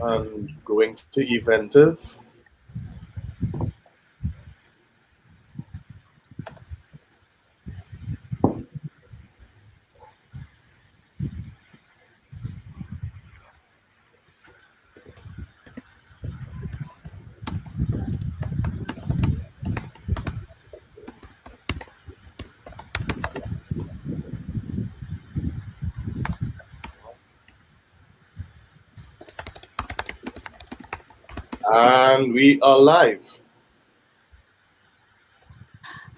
and going to eventive. And we are live.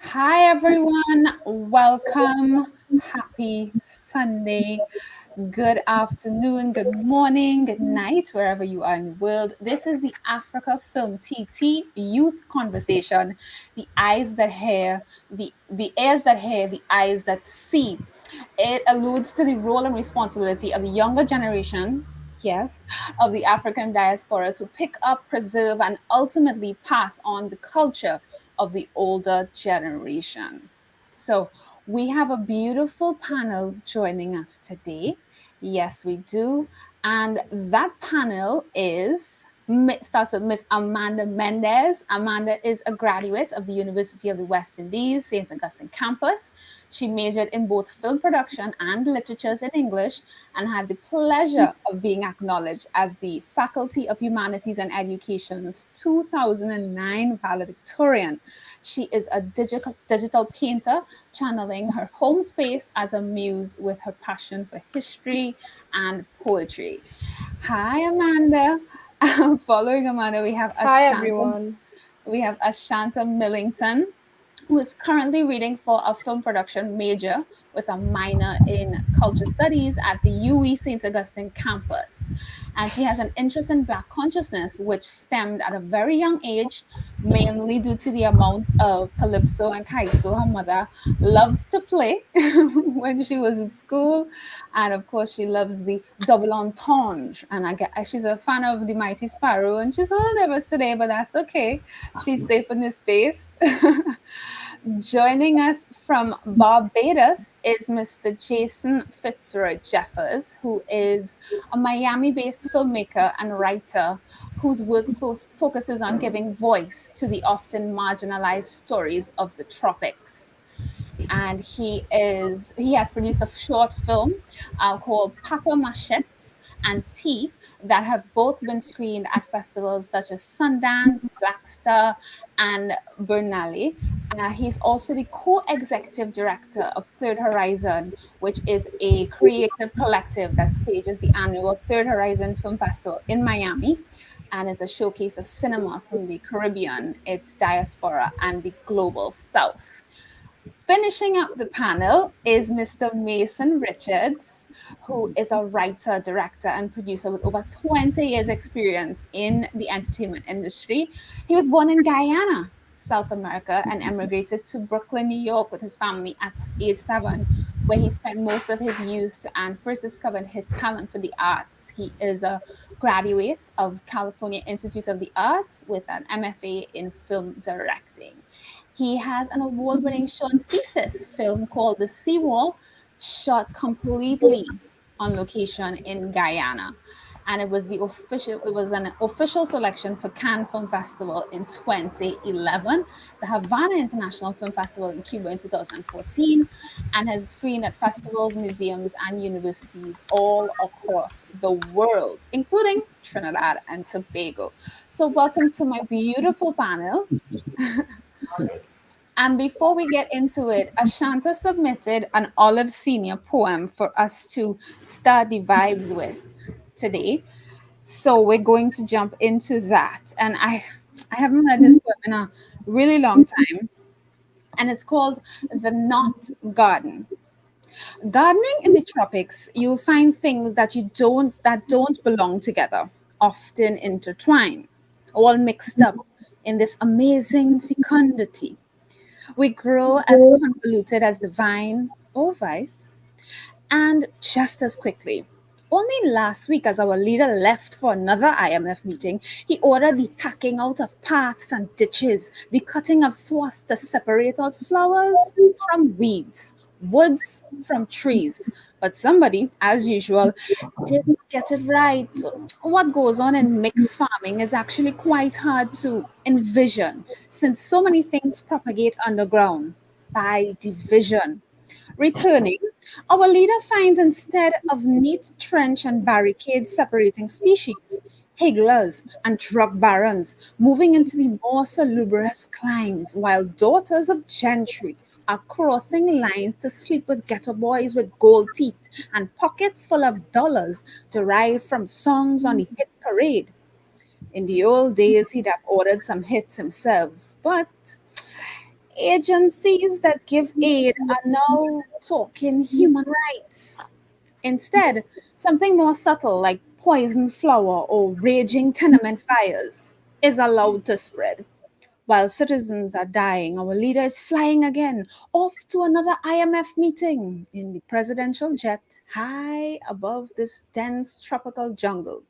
Hi, everyone. Welcome. Happy Sunday. Good afternoon, good morning, good night, wherever you are in the world. This is the Africa Film TT Youth Conversation. The eyes that hear, the ears that hear, the eyes that see. It alludes to the role and responsibility of the younger generation, yes, of the African diaspora to pick up, preserve, and ultimately pass on the culture of the older generation. So, we have a beautiful panel joining us today. Yes, we do. And that panel starts with Miss Amanda Mendes. Amanda is a graduate of the University of the West Indies, St. Augustine campus. She majored in both film production and literatures in English and had the pleasure of being acknowledged as the Faculty of Humanities and Education's 2009 valedictorian. She is a digital painter, channeling her home space as a muse with her passion for history and poetry. Hi, Amanda. Following Amanda, we have Hi, Ashanta. everyone. We have Ashanta Millington, who is currently reading for a film production major with a minor in culture studies at the UE St. Augustine campus. And she has an interest in Black consciousness, which stemmed at a very young age, mainly due to the amount of calypso and kaiso her mother loved to play when she was in school. And of course, she loves the double entendre. And I get she's a fan of the Mighty Sparrow, and she's a little nervous today, but that's okay. She's safe in this space. Joining us from Barbados is Mr. Jason Fitzroy Jeffers, who is a Miami based filmmaker and writer whose work focuses on giving voice to the often marginalized stories of the tropics. And he has produced a short film called Papa Machette and Tea that have both been screened at festivals such as Sundance, Blackstar, and Berlinale. He's also the co-executive director of Third Horizon, which is a creative collective that stages the annual Third Horizon Film Festival in Miami. And it's a showcase of cinema from the Caribbean, its diaspora, and the global South. Finishing up the panel is Mr. Mason Richards, who is a writer, director, and producer with over 20 years' experience in the entertainment industry. He was born in Guyana, South America, and emigrated to Brooklyn, New York with his family at age 7, where he spent most of his youth and first discovered his talent for the arts. He is a graduate of California Institute of the Arts with an MFA in film directing. He has an award-winning short thesis film called The Seawall, shot completely on location in Guyana. And it was an official selection for Cannes Film Festival in 2011, the Havana International Film Festival in Cuba in 2014, and has screened at festivals, museums, and universities all across the world, including Trinidad and Tobago. So welcome to my beautiful panel. And before we get into it, Ashanta submitted an Olive Senior poem for us to start the vibes with today. So we're going to jump into that. And I haven't read this poem in a really long time. And it's called The Knot Garden. Gardening in the tropics, you'll find things that don't belong together, often intertwined, all mixed up in this amazing fecundity. We grow as convoluted as the vine or vice, and just as quickly. Only last week, as our leader left for another IMF meeting, he ordered the hacking out of paths and ditches, the cutting of swaths to separate out flowers from weeds. woods from trees. But somebody, as usual, didn't get it right. What goes on in mixed farming is actually quite hard to envision since so many things propagate underground by division. Returning, our leader finds instead of neat trench and barricades separating species, higglers and drug barons moving into the more salubrious climes, while daughters of gentry are crossing lines to sleep with ghetto boys with gold teeth and pockets full of dollars derived from songs on the hit parade. In the old days, he'd have ordered some hits himself, but agencies that give aid are now talking human rights. Instead, something more subtle like poison flower or raging tenement fires is allowed to spread. While citizens are dying, our leader is flying again, off to another IMF meeting in the presidential jet high above this dense tropical jungle.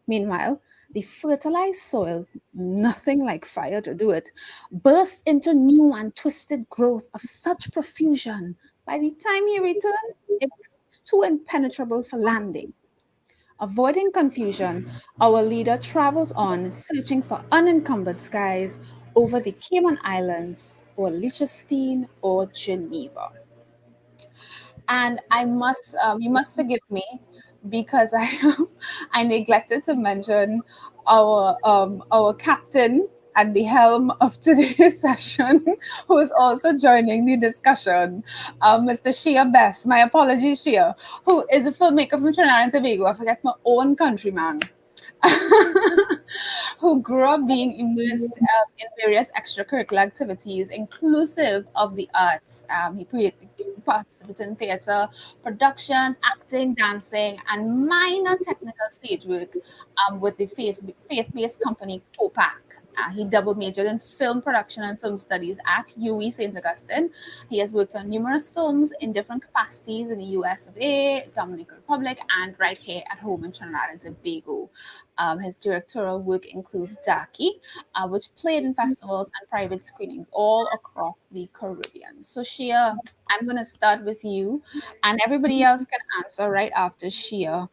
Meanwhile, the fertilized soil, nothing like fire to do it, bursts into new and twisted growth of such profusion. By the time he returns, it proves too impenetrable for landing. Avoiding confusion, our leader travels on, searching for unencumbered skies over the Cayman Islands or Liechtenstein or Geneva. And you must forgive me because I, I neglected to mention our captain at the helm of today's session, who is also joining the discussion, Mr. Shea Best. My apologies, Shea, who is a filmmaker from Trinidad and Tobago. I forget my own countryman. Who grew up being immersed in various extracurricular activities, inclusive of the arts. Participated in theatre, productions, acting, dancing, and minor technical stage work with the faith-based company Copac. He double majored in film production and film studies at UWI St. Augustine. He has worked on numerous films in different capacities in the US of A, Dominican Republic, and right here at home in Trinidad and Tobago. His directorial work includes Darky, which played in festivals and private screenings all across the Caribbean. So, Shea, I'm going to start with you, and everybody else can answer right after Shea.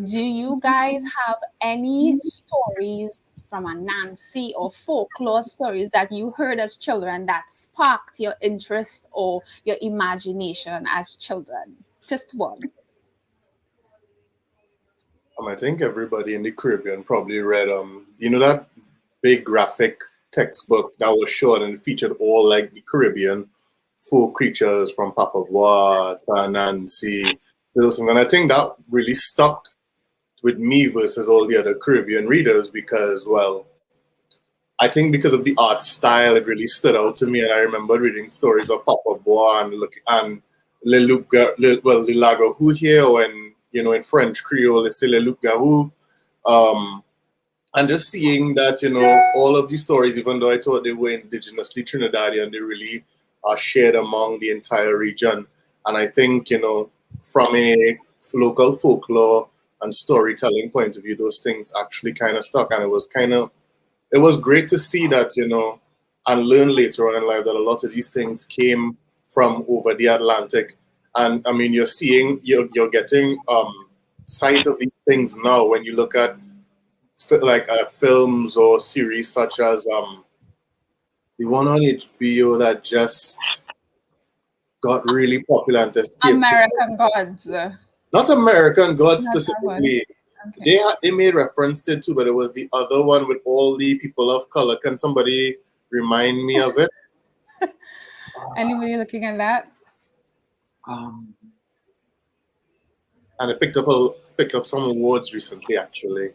Do you guys have any stories from a Nancy or folklore stories that you heard as children that sparked your interest or your imagination as children? Just one. I think everybody in the Caribbean probably read that big graphic textbook that was short and featured all like the Caribbean folk creatures from Papua, Nancy, those things. And I think that really stuck with me versus all the other Caribbean readers because, well, I think because of the art style, it really stood out to me. And I remember reading stories of Papa Bois and Le Loup well, the Lago Who here, and in French Creole, they say Le Loup Garou. And just seeing that, all of these stories, even though I thought they were indigenously Trinidadian, they really are shared among the entire region. And I think, from a local folklore and storytelling point of view, those things actually kind of stuck. And it was great to see that, and learn later on in life that a lot of these things came from over the Atlantic. And I mean, you're getting sight of these things now when you look at films or series such as the one on HBO that just got really popular and escaped. American Gods. Not American Gods Not that specifically. one. Okay. They made reference to it too, but it was the other one with all the people of color. Can somebody remind me of it? Anybody looking at that? And it picked up some awards recently, actually.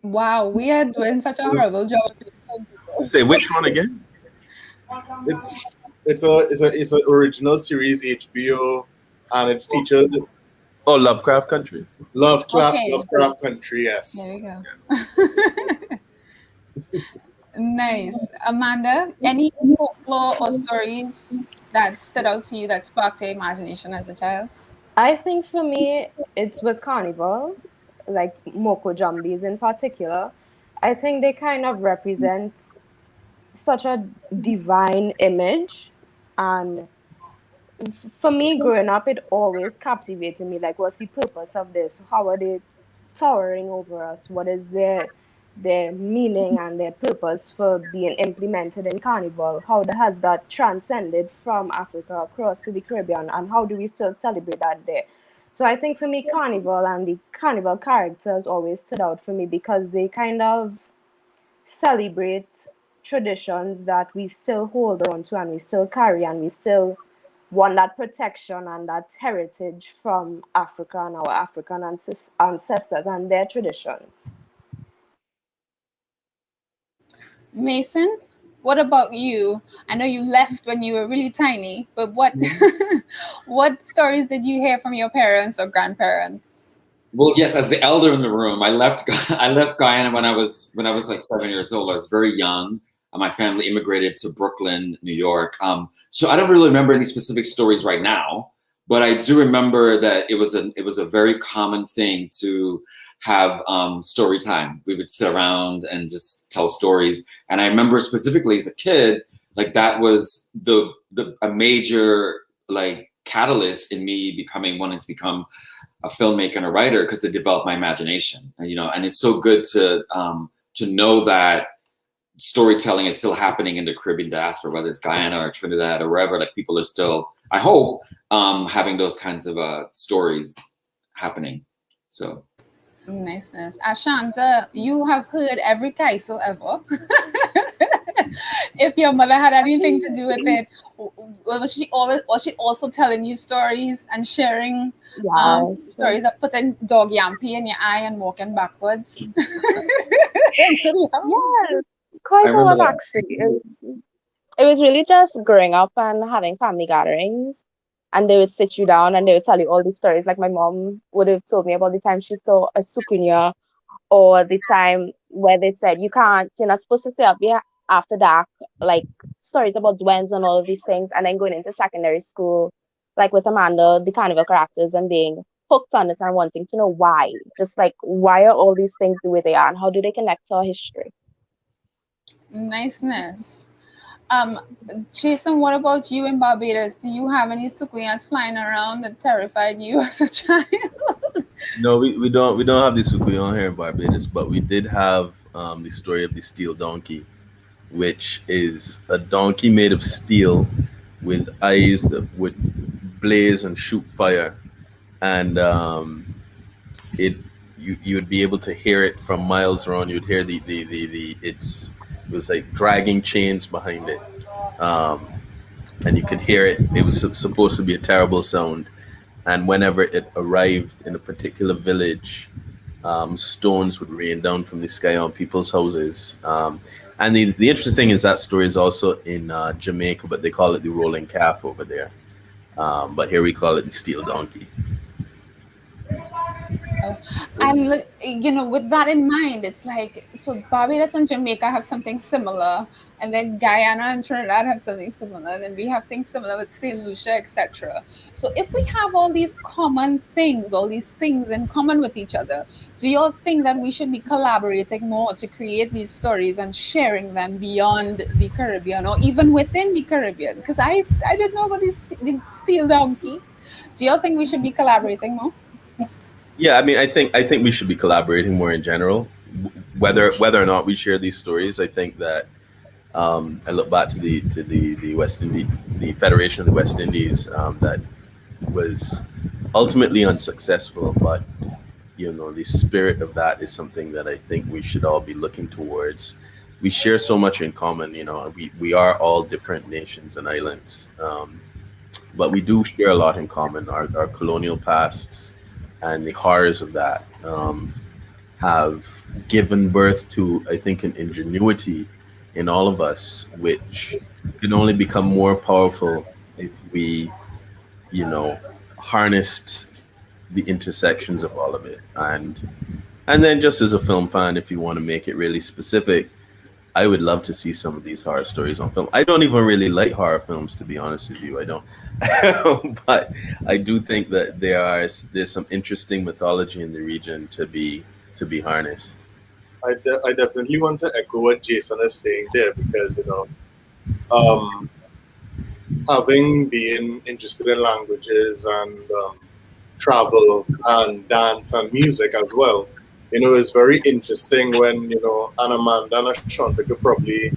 Wow, we are doing such a horrible job. Say which one again? It's an original series HBO, and it features Oh, Lovecraft Country. Lovecraft Country. Yes. There we go. Nice. Amanda, any folklore or stories that stood out to you that sparked your imagination as a child? I think for me, it was Carnival, like Moko Jumbies in particular. I think they kind of represent such a divine image, and for me, growing up, it always captivated me. Like, what's the purpose of this? How are they towering over us? What is their meaning and their purpose for being implemented in Carnival? How has that transcended from Africa across to the Caribbean, and how do we still celebrate that there? So I think for me, Carnival and the Carnival characters always stood out for me because they kind of celebrate traditions that we still hold on to and we still carry, and we still want that protection and that heritage from Africa and our African ancestors and their traditions. Mason, what about you? I know you left when you were really tiny, but what what stories did you hear from your parents or grandparents? Well, yes, as the elder in the room, I left Guyana when I was like 7 years old. I was very young. My family immigrated to Brooklyn, New York. So I don't really remember any specific stories right now, but I do remember that it was a very common thing to have story time. We would sit around and just tell stories. And I remember specifically as a kid, like that was a major like catalyst in me wanting to become a filmmaker and a writer, because it developed my imagination. And and it's so good to know that storytelling is still happening in the Caribbean diaspora, whether it's Guyana or Trinidad or wherever. Like people are still, I hope, having those kinds of stories happening. So Niceness. Ashanta, you have heard every kaiso ever. If your mother had anything to do with it, was she also telling you stories and sharing stories of putting dog yampy in your eye and walking backwards? Yes, quite a lot actually. It was really just growing up and having family gatherings, and they would sit you down and they would tell you all these stories. Like my mom would have told me about the time she saw a sukunya, or the time where they said you're not supposed to stay up here after dark, like stories about Dwens and all of these things. And then going into secondary school, like with Amanda, the carnival characters, and being hooked on it and wanting to know why. Just like, why are all these things the way they are and how do they connect to our history? Niceness. Jason, what about you in Barbados? Do you have any sukuyas flying around that terrified you as a child? No, we don't have the Sukuyon here in Barbados, but we did have the story of the steel donkey, which is a donkey made of steel with eyes that would blaze and shoot fire, and you would be able to hear it from miles around. You'd hear it was like dragging chains behind it, and you could hear it. It was supposed to be a terrible sound, and whenever it arrived in a particular village, stones would rain down from the sky on people's houses. And the interesting thing is that story is also in Jamaica, but they call it the rolling calf over there. But here we call it the steel donkey. And with that in mind, it's like, so Barbados and Jamaica have something similar, and then Guyana and Trinidad have something similar, and then we have things similar with St. Lucia, etc. So if we have all these things in common with each other, do you all think that we should be collaborating more to create these stories and sharing them beyond the Caribbean or even within the Caribbean? Because I didn't know about the steel donkey. Do you all think we should be collaborating more? Yeah, I mean, I think we should be collaborating more in general, whether or not we share these stories. I think that I look back to the West Indies, the Federation of the West Indies, that was ultimately unsuccessful, but the spirit of that is something that I think we should all be looking towards. We share so much in common. We are all different nations and islands, but we do share a lot in common. Our colonial pasts and the horrors of that have given birth to, I think, an ingenuity in all of us, which can only become more powerful if we, harnessed the intersections of all of it. And then just as a film fan, if you want to make it really specific, I would love to see some of these horror stories on film. I don't even really like horror films, to be honest with you. I don't, but I do think that there's some interesting mythology in the region to be harnessed. I definitely want to echo what Jason is saying there, because having been interested in languages and travel and dance and music as well, it's very interesting when, and Amanda and Ashanta could probably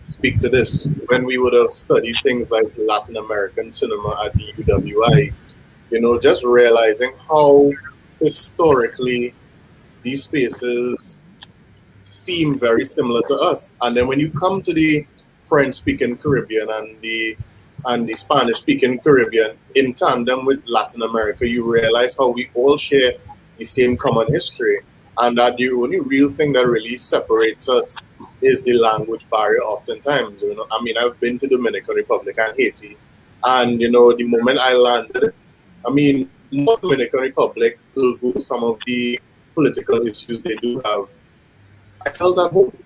speak to this. When we would have studied things like Latin American cinema at the UWI, just realizing how historically these spaces seem very similar to us. And then when you come to the French speaking Caribbean and the Spanish speaking Caribbean in tandem with Latin America, you realize how we all share the same common history. And that the only real thing that really separates us is the language barrier oftentimes. I mean, I've been to Dominican Republic and Haiti, and the moment I landed, I mean, more Dominican Republic will go to some of the political issues they do have. I felt at home.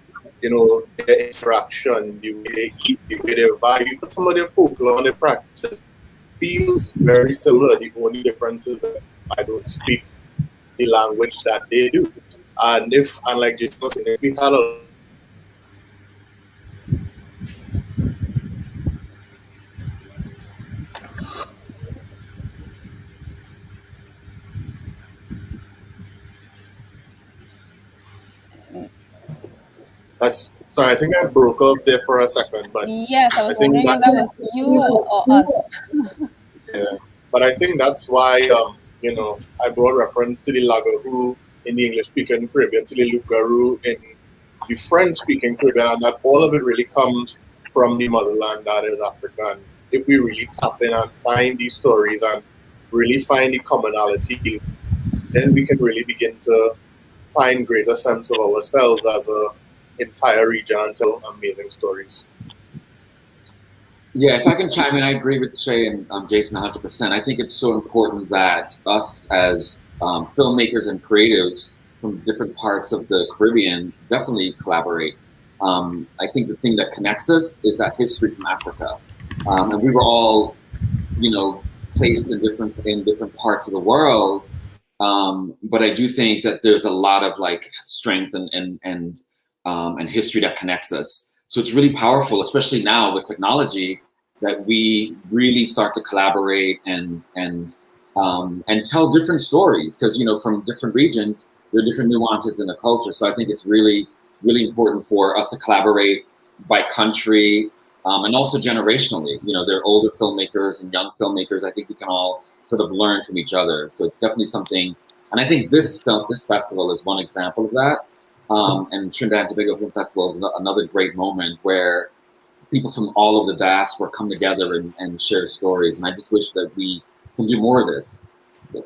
Their interaction, the way they eat, the way they vibe, even some of their folklore and their practices feels very similar. The only difference is that I don't speak the language that they do. And like Jason was saying, if we had a that's sorry, I think I broke up there for a second, but Yes, I I was think wondering if that was you or us. yeah. But I think that's why I brought reference to the Lagaru in the English speaking Caribbean, to the Lugaru in the French speaking Caribbean, and that all of it really comes from the motherland that is Africa. And if we really tap in and find these stories and really find the commonalities, then we can really begin to find greater sense of ourselves as a entire region and tell amazing stories. Yeah, if I can chime in, I agree with Shea and Jason 100%. I think it's so important that us as filmmakers and creatives from different parts of the Caribbean definitely collaborate. I think the thing that connects us is that history from Africa, and we were all, placed in different parts of the world. But I do think that there's a lot of strength and history that connects us. So it's really powerful, especially now with technology, that we really start to collaborate and tell different stories, because from different regions there are different nuances in the culture. So I think it's really, really important for us to collaborate by country, and also generationally. There are older filmmakers and young filmmakers. I think we can all sort of learn from each other. So it's definitely something, and I think this festival is one example of that. And Trinidad and Tobago Film Festival is another great moment where people from all over the diaspora come together and share stories. And I just wish that we can do more of this. So.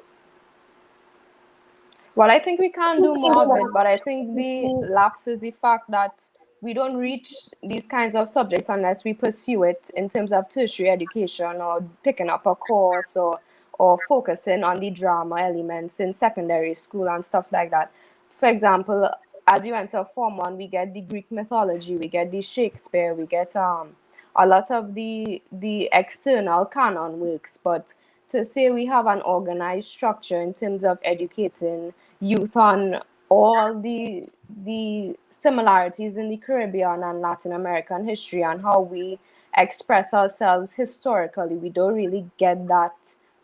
Well, I think we can do more of it, but I think the lapse is the fact that we don't reach these kinds of subjects unless we pursue it in terms of tertiary education or picking up a course or focusing on the drama elements in secondary school and stuff like that. For example, as you enter Form 1, we get the Greek mythology, we get the Shakespeare, we get a lot of the external canon works. But to say we have an organized structure in terms of educating youth on all the similarities in the Caribbean and Latin American history and how we express ourselves historically, we don't really get that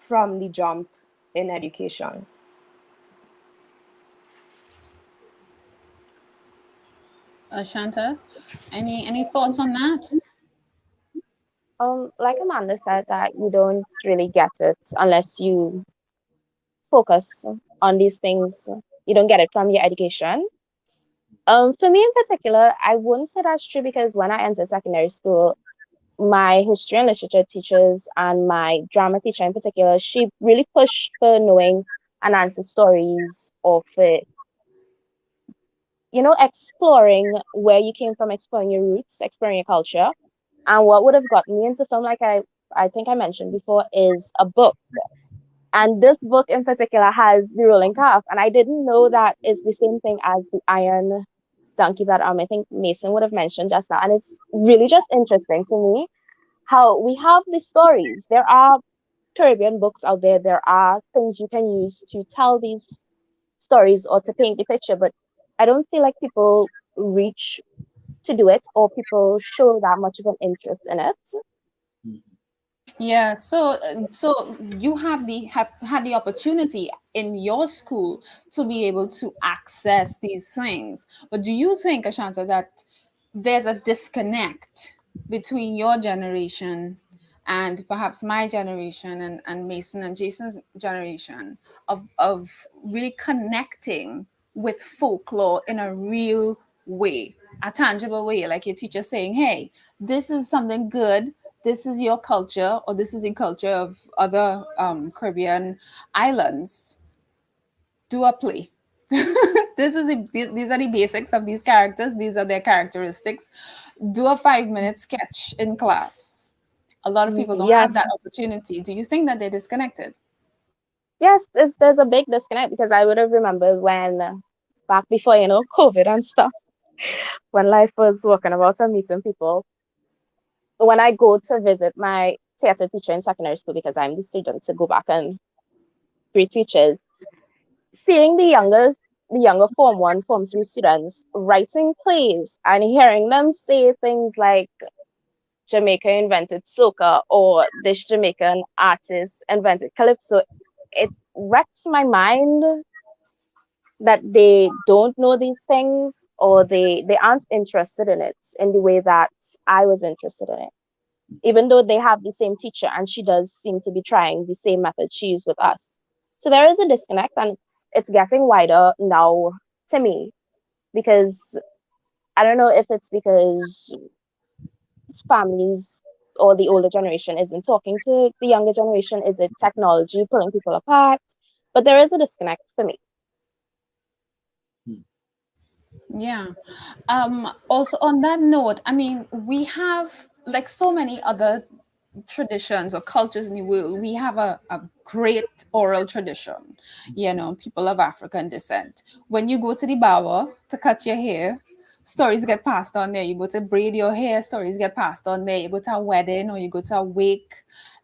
from the jump in education. Ashanta, any thoughts on that? Like Amanda said, that you don't really get it unless you focus on these things. You don't get it from your education. For me in particular, I wouldn't say that's true, because when I entered secondary school, my history and literature teachers and my drama teacher in particular, she really pushed for knowing and answer stories, or for exploring where you came from, exploring your roots, exploring your culture. And what would have got me into film, like I think I mentioned before, is a book. And this book in particular has the rolling calf. And I didn't know that it's the same thing as the iron donkey that I think Mason would have mentioned just now. And it's really just interesting to me how we have these stories. There are Caribbean books out there. There are things you can use to tell these stories or to paint the picture, but I don't feel like people reach to do it, or people show that much of an interest in it. Yeah, so you have had the opportunity in your school to be able to access these things. But do you think, Ashanta, that there's a disconnect between your generation and perhaps my generation and Mason and Jason's generation of really connecting with folklore in a real way, a tangible way, like your teacher saying, hey, this is something good, this is your culture, or this is the culture of other Caribbean islands. Do a play. These are the basics of these characters. These are their characteristics. Do a 5 minute sketch in class. A lot of people don't have Yes, that opportunity. Do you think that they're disconnected? yes, there's a big disconnect because I would have remembered when back before, COVID and stuff, when life was walking about and meeting people. When I go to visit my theater teacher in secondary school, because I'm the student to go back and greet teachers, seeing the younger form 1, form 3 students writing plays and hearing them say things like Jamaica invented soca or this Jamaican artist invented calypso, it wrecks my mind that they don't know these things or they aren't interested in it in the way that I was interested in it. Even though they have the same teacher and she does seem to be trying the same method she used with us. So there is a disconnect and it's getting wider now to me because I don't know if it's because families or the older generation isn't talking to the younger generation. Is it technology pulling people apart? But there is a disconnect for me. Yeah. Also on that note, I mean, we have like so many other traditions or cultures in the world. We have a great oral tradition, people of African descent. When you go to the barber to cut your hair, stories get passed on there. You go to braid your hair, stories get passed on there. You go to a wedding or you go to a wake.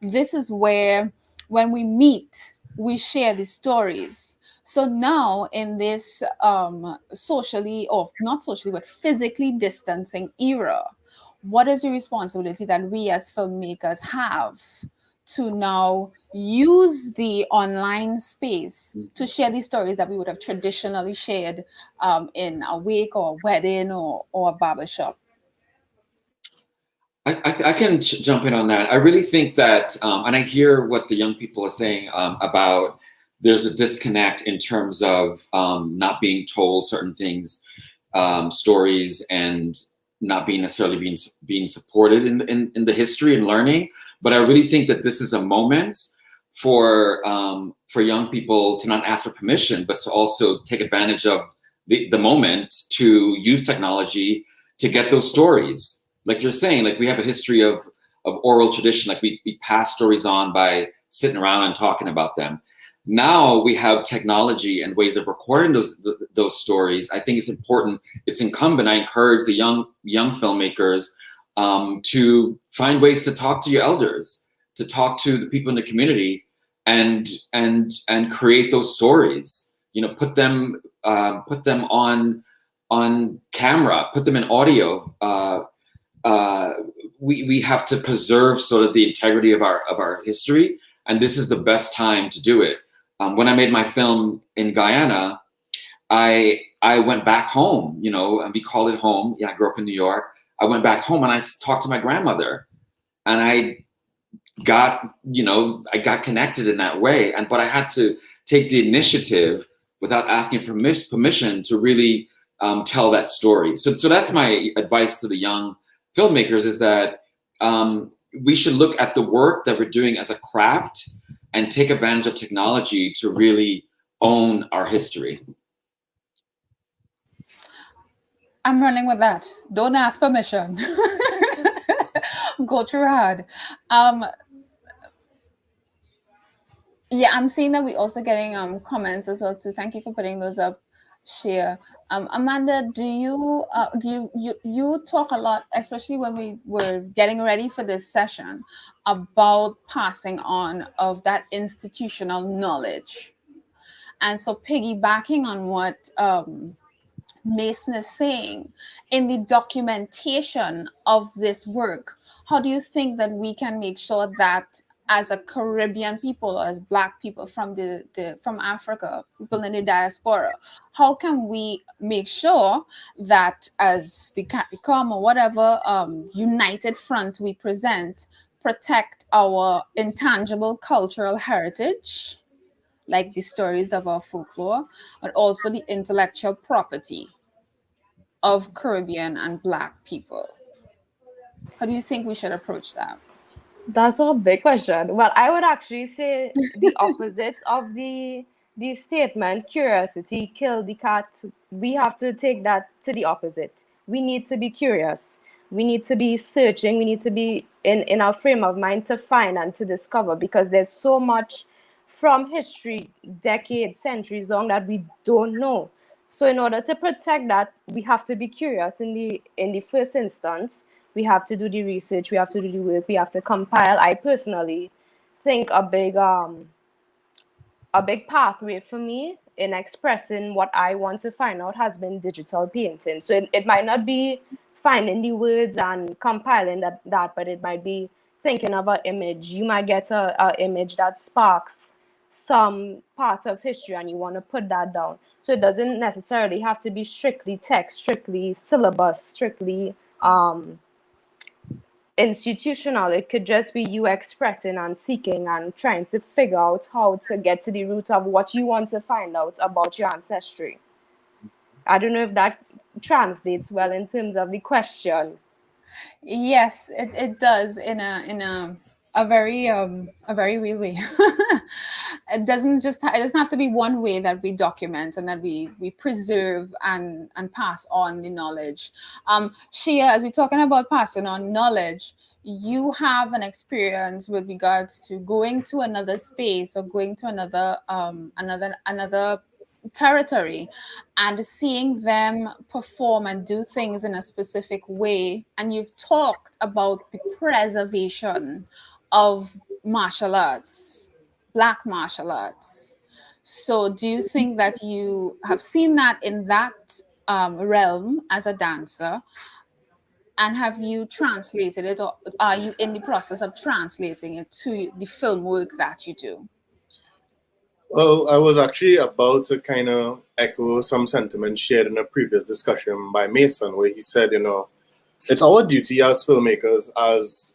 This is where, when we meet, we share the stories. So now, in this socially, or not socially, but physically distancing era, what is the responsibility that we as filmmakers have to now use the online space to share these stories that we would have traditionally shared in a wake or a wedding or a barbershop? I can jump in on that. I really think that, and I hear what the young people are saying about there's a disconnect in terms of not being told certain things, stories, and not being necessarily being supported in the history and learning. But I really think that this is a moment for young people to not ask for permission, but to also take advantage of the moment to use technology to get those stories. Like you're saying, like we have a history of oral tradition, like we pass stories on by sitting around and talking about them. Now we have technology and ways of recording those stories. I think it's important. It's incumbent. I encourage the young filmmakers to find ways to talk to your elders, to talk to the people in the community, and create those stories. Put them on camera, put them in audio. We have to preserve sort of the integrity of our history, and this is the best time to do it. When I made my film in Guyana, I went back home, and we call it home. Yeah, I grew up in New York. I went back home and I talked to my grandmother, and I got connected in that way. But I had to take the initiative without asking for permission to really tell that story. So that's my advice to the young filmmakers, is that we should look at the work that we're doing as a craft and take advantage of technology to really own our history. I'm running with that. Don't ask permission. Go through hard. Yeah, I'm seeing that we're also getting comments as well too. Thank you for putting those up, Shea. Amanda, do you talk a lot, especially when we were getting ready for this session, about passing on of that institutional knowledge? And so piggybacking on what Mason is saying, in the documentation of this work, how do you think that we can make sure that as a Caribbean people or as Black people from from Africa, people in the diaspora, how can we make sure that as the CARICOM or whatever united front we present, protect our intangible cultural heritage, like the stories of our folklore, but also the intellectual property of Caribbean and Black people? How do you think we should approach that? That's a big question. Well, I would actually say the opposite of the statement, curiosity killed the cat. We have to take that to the opposite. We need to be curious. We need to be searching. We need to be in our frame of mind to find and to discover, because there's so much from history, decades, centuries long, that we don't know. So in order to protect that, we have to be curious in the first instance. We have to do the research, we have to do the work, we have to compile. I personally think a big pathway for me in expressing what I want to find out has been digital painting. So it might not be finding the words and compiling that, but it might be thinking of an image. You might get a image that sparks some part of history and you want to put that down. So it doesn't necessarily have to be strictly text, strictly syllabus, strictly institutional. It could just be you expressing and seeking and trying to figure out how to get to the root of what you want to find out about your ancestry. I don't know if that translates well in terms of the question. Yes, it does in a very real way. It doesn't have to be one way that we document and that we preserve and pass on the knowledge. Shea, as we're talking about passing on knowledge, you have an experience with regards to going to another space or going to another territory and seeing them perform and do things in a specific way. And you've talked about the preservation of martial arts, Black martial arts. So do you think that you have seen that in that realm as a dancer? And have you translated it, or are you in the process of translating it to the film work that you do? Well, I was actually about to kind of echo some sentiments shared in a previous discussion by Mason, where he said, it's our duty as filmmakers, as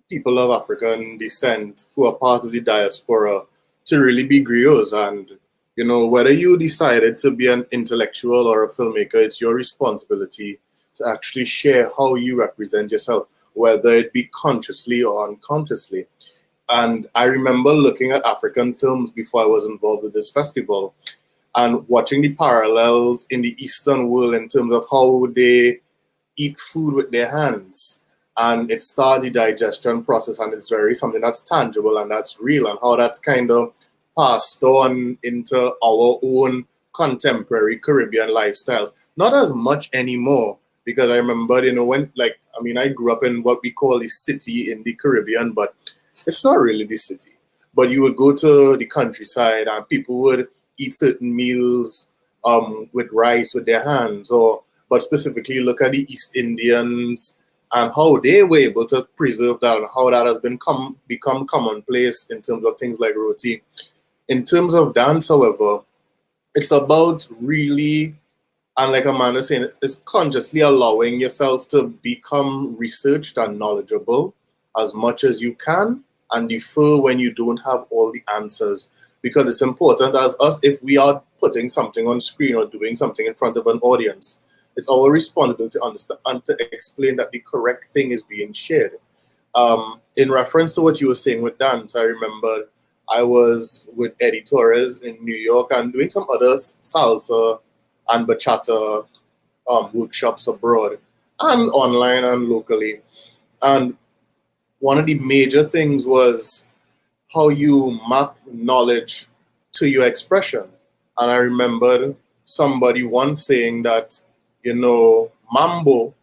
people of African descent who are part of the diaspora, to really be griots. And, whether you decided to be an intellectual or a filmmaker, it's your responsibility to actually share how you represent yourself, whether it be consciously or unconsciously. And I remember looking at African films before I was involved with this festival and watching the parallels in the Eastern world in terms of how they eat food with their hands. And it starts the digestion process, and it's very something that's tangible and that's real, and how that's kind of passed on into our own contemporary Caribbean lifestyles. Not as much anymore, because I remember, I grew up in what we call the city in the Caribbean, but it's not really the city. But you would go to the countryside and people would eat certain meals with rice with their hands, but specifically look at the East Indians and how they were able to preserve that and how that has become commonplace in terms of things like roti. In terms of dance, however, it's about really, and like Amanda saying, it's consciously allowing yourself to become researched and knowledgeable as much as you can, and defer when you don't have all the answers. Because it's important as us, if we are putting something on screen or doing something in front of an audience, it's our responsibility to understand and to explain that the correct thing is being shared. In reference to what you were saying with dance, I remember I was with Eddie Torres in New York and doing some other salsa and bachata workshops abroad and online and locally. And one of the major things was how you map knowledge to your expression. And I remember somebody once saying that, mambo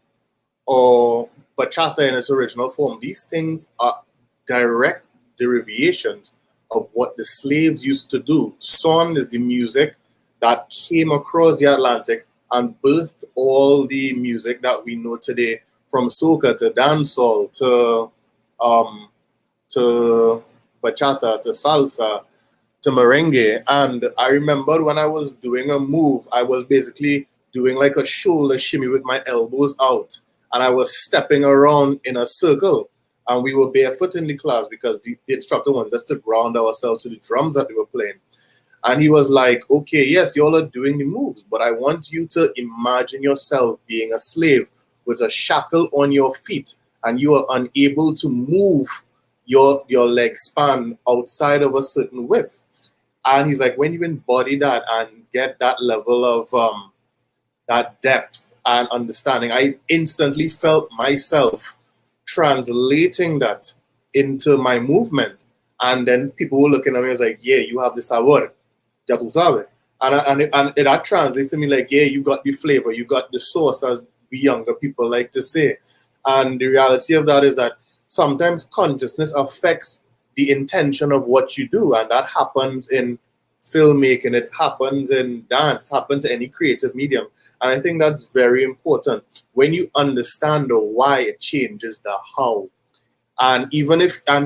or bachata in its original form, these things are direct derivations of what the slaves used to do. Son is the music that came across the Atlantic and birthed all the music that we know today from soca to dancehall to bachata to salsa to merengue. And I remember when I was doing a move, I was basically doing like a shoulder shimmy with my elbows out, and I was stepping around in a circle. And we were barefoot in the class because the instructor wanted us to ground ourselves to the drums that they were playing. And he was like, okay, yes, y'all are doing the moves, but I want you to imagine yourself being a slave with a shackle on your feet, and you are unable to move your leg span outside of a certain width. And he's like, when you embody that and get that level of that depth and understanding, I instantly felt myself translating that into my movement. And then people were looking at me and was like, yeah, you have the sabor. Ya tú sabes. And that translates to me like, yeah, you got the flavor, you got the sauce, as we younger people like to say. And the reality of that is that sometimes consciousness affects the intention of what you do. And that happens in filmmaking, it happens in dance, it happens in any creative medium. And I think that's very important. When you understand the why, it changes the how. And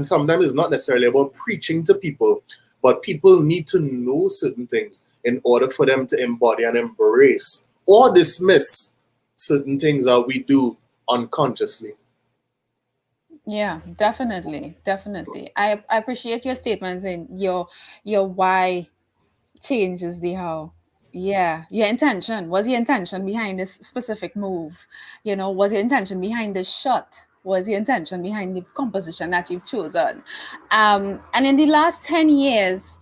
sometimes it's not necessarily about preaching to people, but people need to know certain things in order for them to embody and embrace or dismiss certain things that we do unconsciously. Yeah, definitely. I appreciate your statements and your why changes the how. Yeah, your intention. Was your intention behind this specific move? Was your intention behind this shot? Was your intention behind the composition that you've chosen? And in the last 10 years,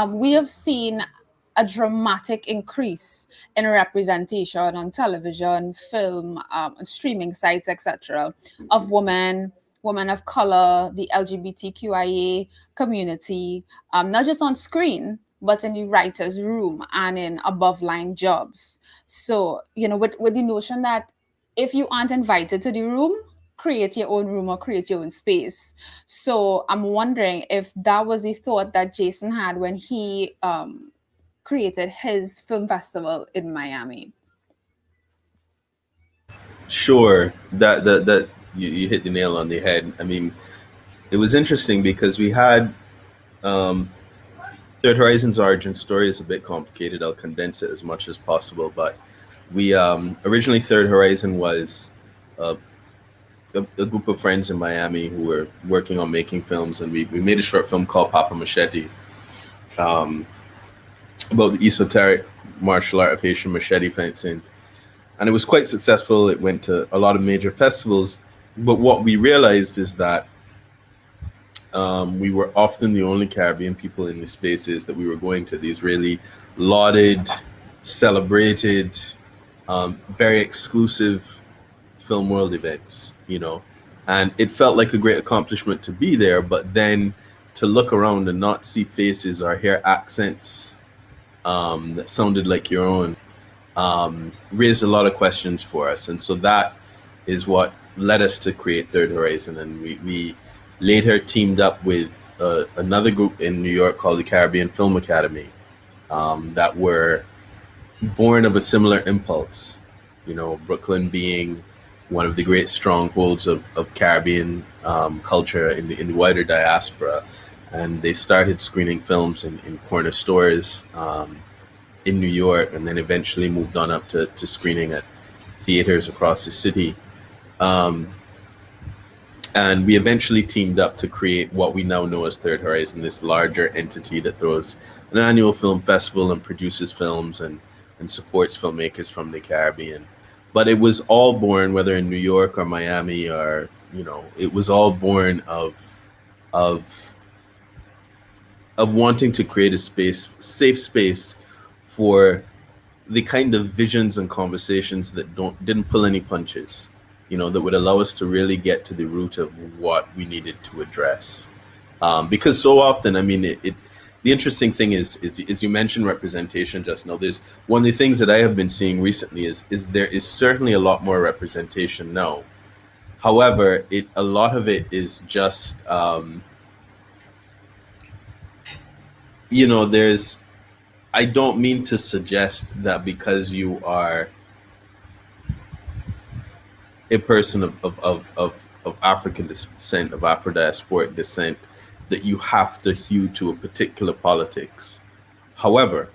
we have seen a dramatic increase in representation on television, film, on streaming sites, etc., of women of color, the LGBTQIA community, not just on screen, but in the writer's room and in above line jobs. So, with the notion that if you aren't invited to the room, create your own room or create your own space. So I'm wondering if that was the thought that Jason had when he created his film festival in Miami. Sure, that you hit the nail on the head. I mean, it was interesting because we had Third Horizon's origin story is a bit complicated. I'll condense it as much as possible. But we originally Third Horizon was a group of friends in Miami who were working on making films, and we made a short film called Papa Machete, about the esoteric martial art of Haitian machete fencing. And it was quite successful. It went to a lot of major festivals. But what we realized is that we were often the only Caribbean people in the spaces that we were going to, these really lauded, celebrated, very exclusive film world events, and it felt like a great accomplishment to be there, but then to look around and not see faces or hear accents that sounded like your own raised a lot of questions for us. And so that is what led us to create Third Horizon. And we later teamed up with another group in New York called the Caribbean Film Academy that were born of a similar impulse. Brooklyn being one of the great strongholds of Caribbean culture in the wider diaspora. And they started screening films in corner stores in New York, and then eventually moved on up to screening at theaters across the city. And we eventually teamed up to create what we now know as Third Horizon, this larger entity that throws an annual film festival and produces films and supports filmmakers from the Caribbean. But it was all born, whether in New York or Miami or, it was all born of wanting to create a safe space for the kind of visions and conversations that didn't pull any punches, that would allow us to really get to the root of what we needed to address. Because so often, I mean, the interesting thing is you mentioned representation just now. There's one of the things that I have been seeing recently is there is certainly a lot more representation now. However, a lot of it is just, I don't mean to suggest that because you are a person of African descent, of Afro-diasporic descent, that you have to hew to a particular politics. However,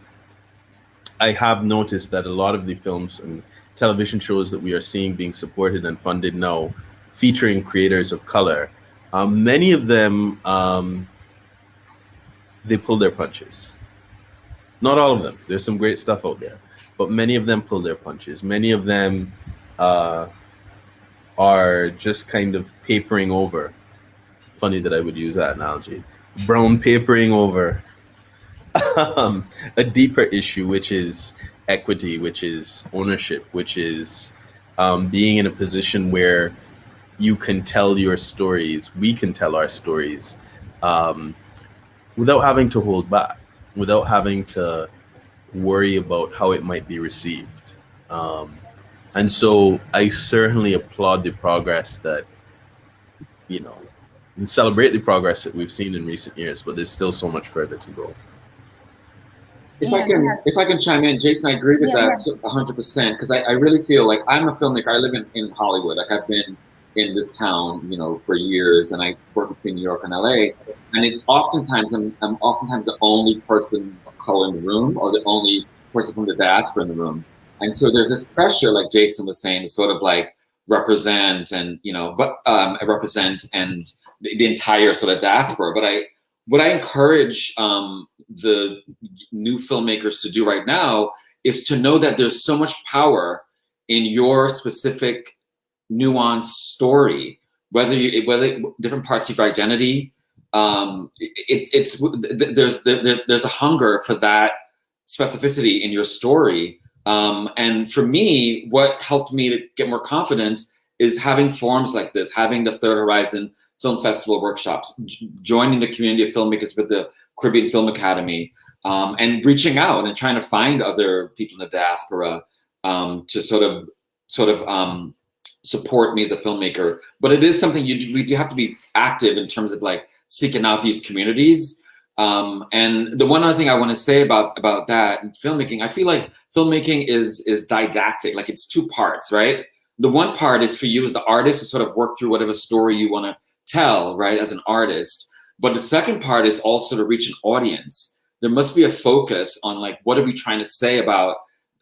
I have noticed that a lot of the films and television shows that we are seeing being supported and funded now, featuring creators of color, many of them, they pull their punches. Not all of them. There's some great stuff out there, but many of them pull their punches. Many of them are just kind of papering over. Funny that I would use that analogy. Brown papering over a deeper issue, which is equity, which is ownership, which is being in a position where you can tell your stories, we can tell our stories without having to hold back, without having to worry about how it might be received. And so I certainly applaud the progress that, and celebrate the progress that we've seen in recent years, but there's still so much further to go. If I can chime in, Jason, I agree with that 100%, because I really feel like I'm a filmmaker. I live in Hollywood. Like, I've been in this town, for years, and I work between New York and LA. And it's oftentimes I'm oftentimes the only person of color in the room, or the only person from the diaspora in the room. And so there's this pressure, like Jason was saying, to sort of like represent and represent and the entire sort of diaspora. But what I encourage the new filmmakers to do right now is to know that there's so much power in your specific nuanced story, whether different parts of your identity. There's a hunger for that specificity in your story. And for me, what helped me to get more confidence is having forums like this, having the Third Horizon Film Festival workshops, joining the community of filmmakers with the Caribbean Film Academy, and reaching out and trying to find other people in the diaspora to sort of support me as a filmmaker. But it is something we do have to be active in terms of like seeking out these communities. And the one other thing I want to say about that in filmmaking, I feel like filmmaking is didactic, like it's two parts, right? The one part is for you as the artist to sort of work through whatever story you want to tell, right, as an artist. But the second part is also to reach an audience. There must be a focus on like, what are we trying to say about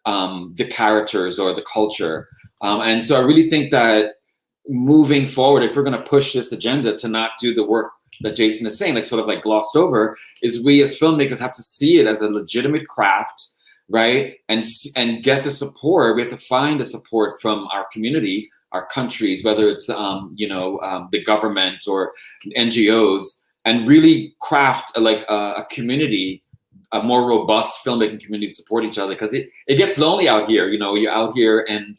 the characters or the culture? And so I really think that moving forward, if we're going to push this agenda to not do the work that Jason is saying, like sort of like glossed over, is we as filmmakers have to see it as a legitimate craft, right? And get the support. We have to find the support from our community, our countries, whether it's the government or NGOs, and really craft a community, a more robust filmmaking community to support each other, because it gets lonely out here. You're out here and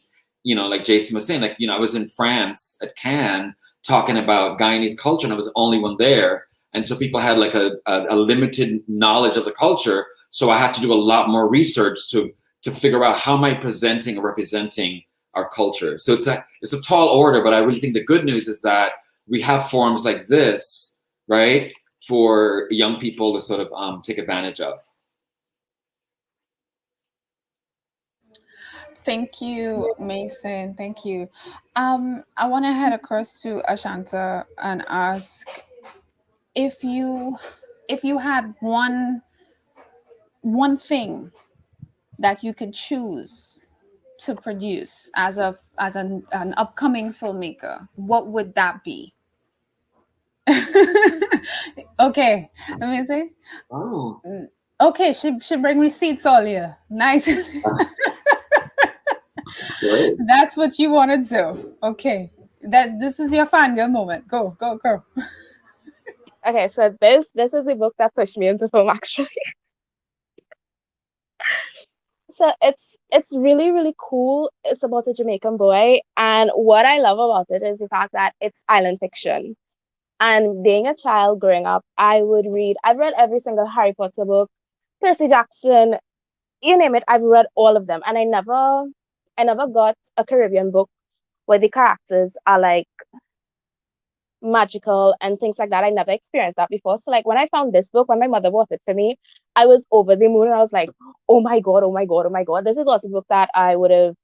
like Jason was saying, I was in France at Cannes talking about Guyanese culture, and I was the only one there. And so people had like a limited knowledge of the culture. So I had to do a lot more research to figure out how am I presenting or representing our culture. So it's a tall order, but I really think the good news is that we have forums like this, right, for young people to sort of take advantage of. Thank you, Mason. Thank you. I want to head across to Ashanta and ask if you had one thing that you could choose to produce as an upcoming filmmaker, what would that be? Okay, let me see. Oh. Okay, she bring receipts all year. Nice. Great. That's what you want to do. Okay. This is your fangirl moment. Go. Okay, so this is the book that pushed me into film, actually. So it's really, really cool. It's about a Jamaican boy, and what I love about it is the fact that it's island fiction. And being a child growing up, I've read every single Harry Potter book, Percy Jackson, you name it, I've read all of them. And I never got a Caribbean book where the characters are like magical and things like that. I never experienced that before. So like when I found this book, when my mother bought it for me, I was over the moon, and I was like, oh my god, this is also a book that I would have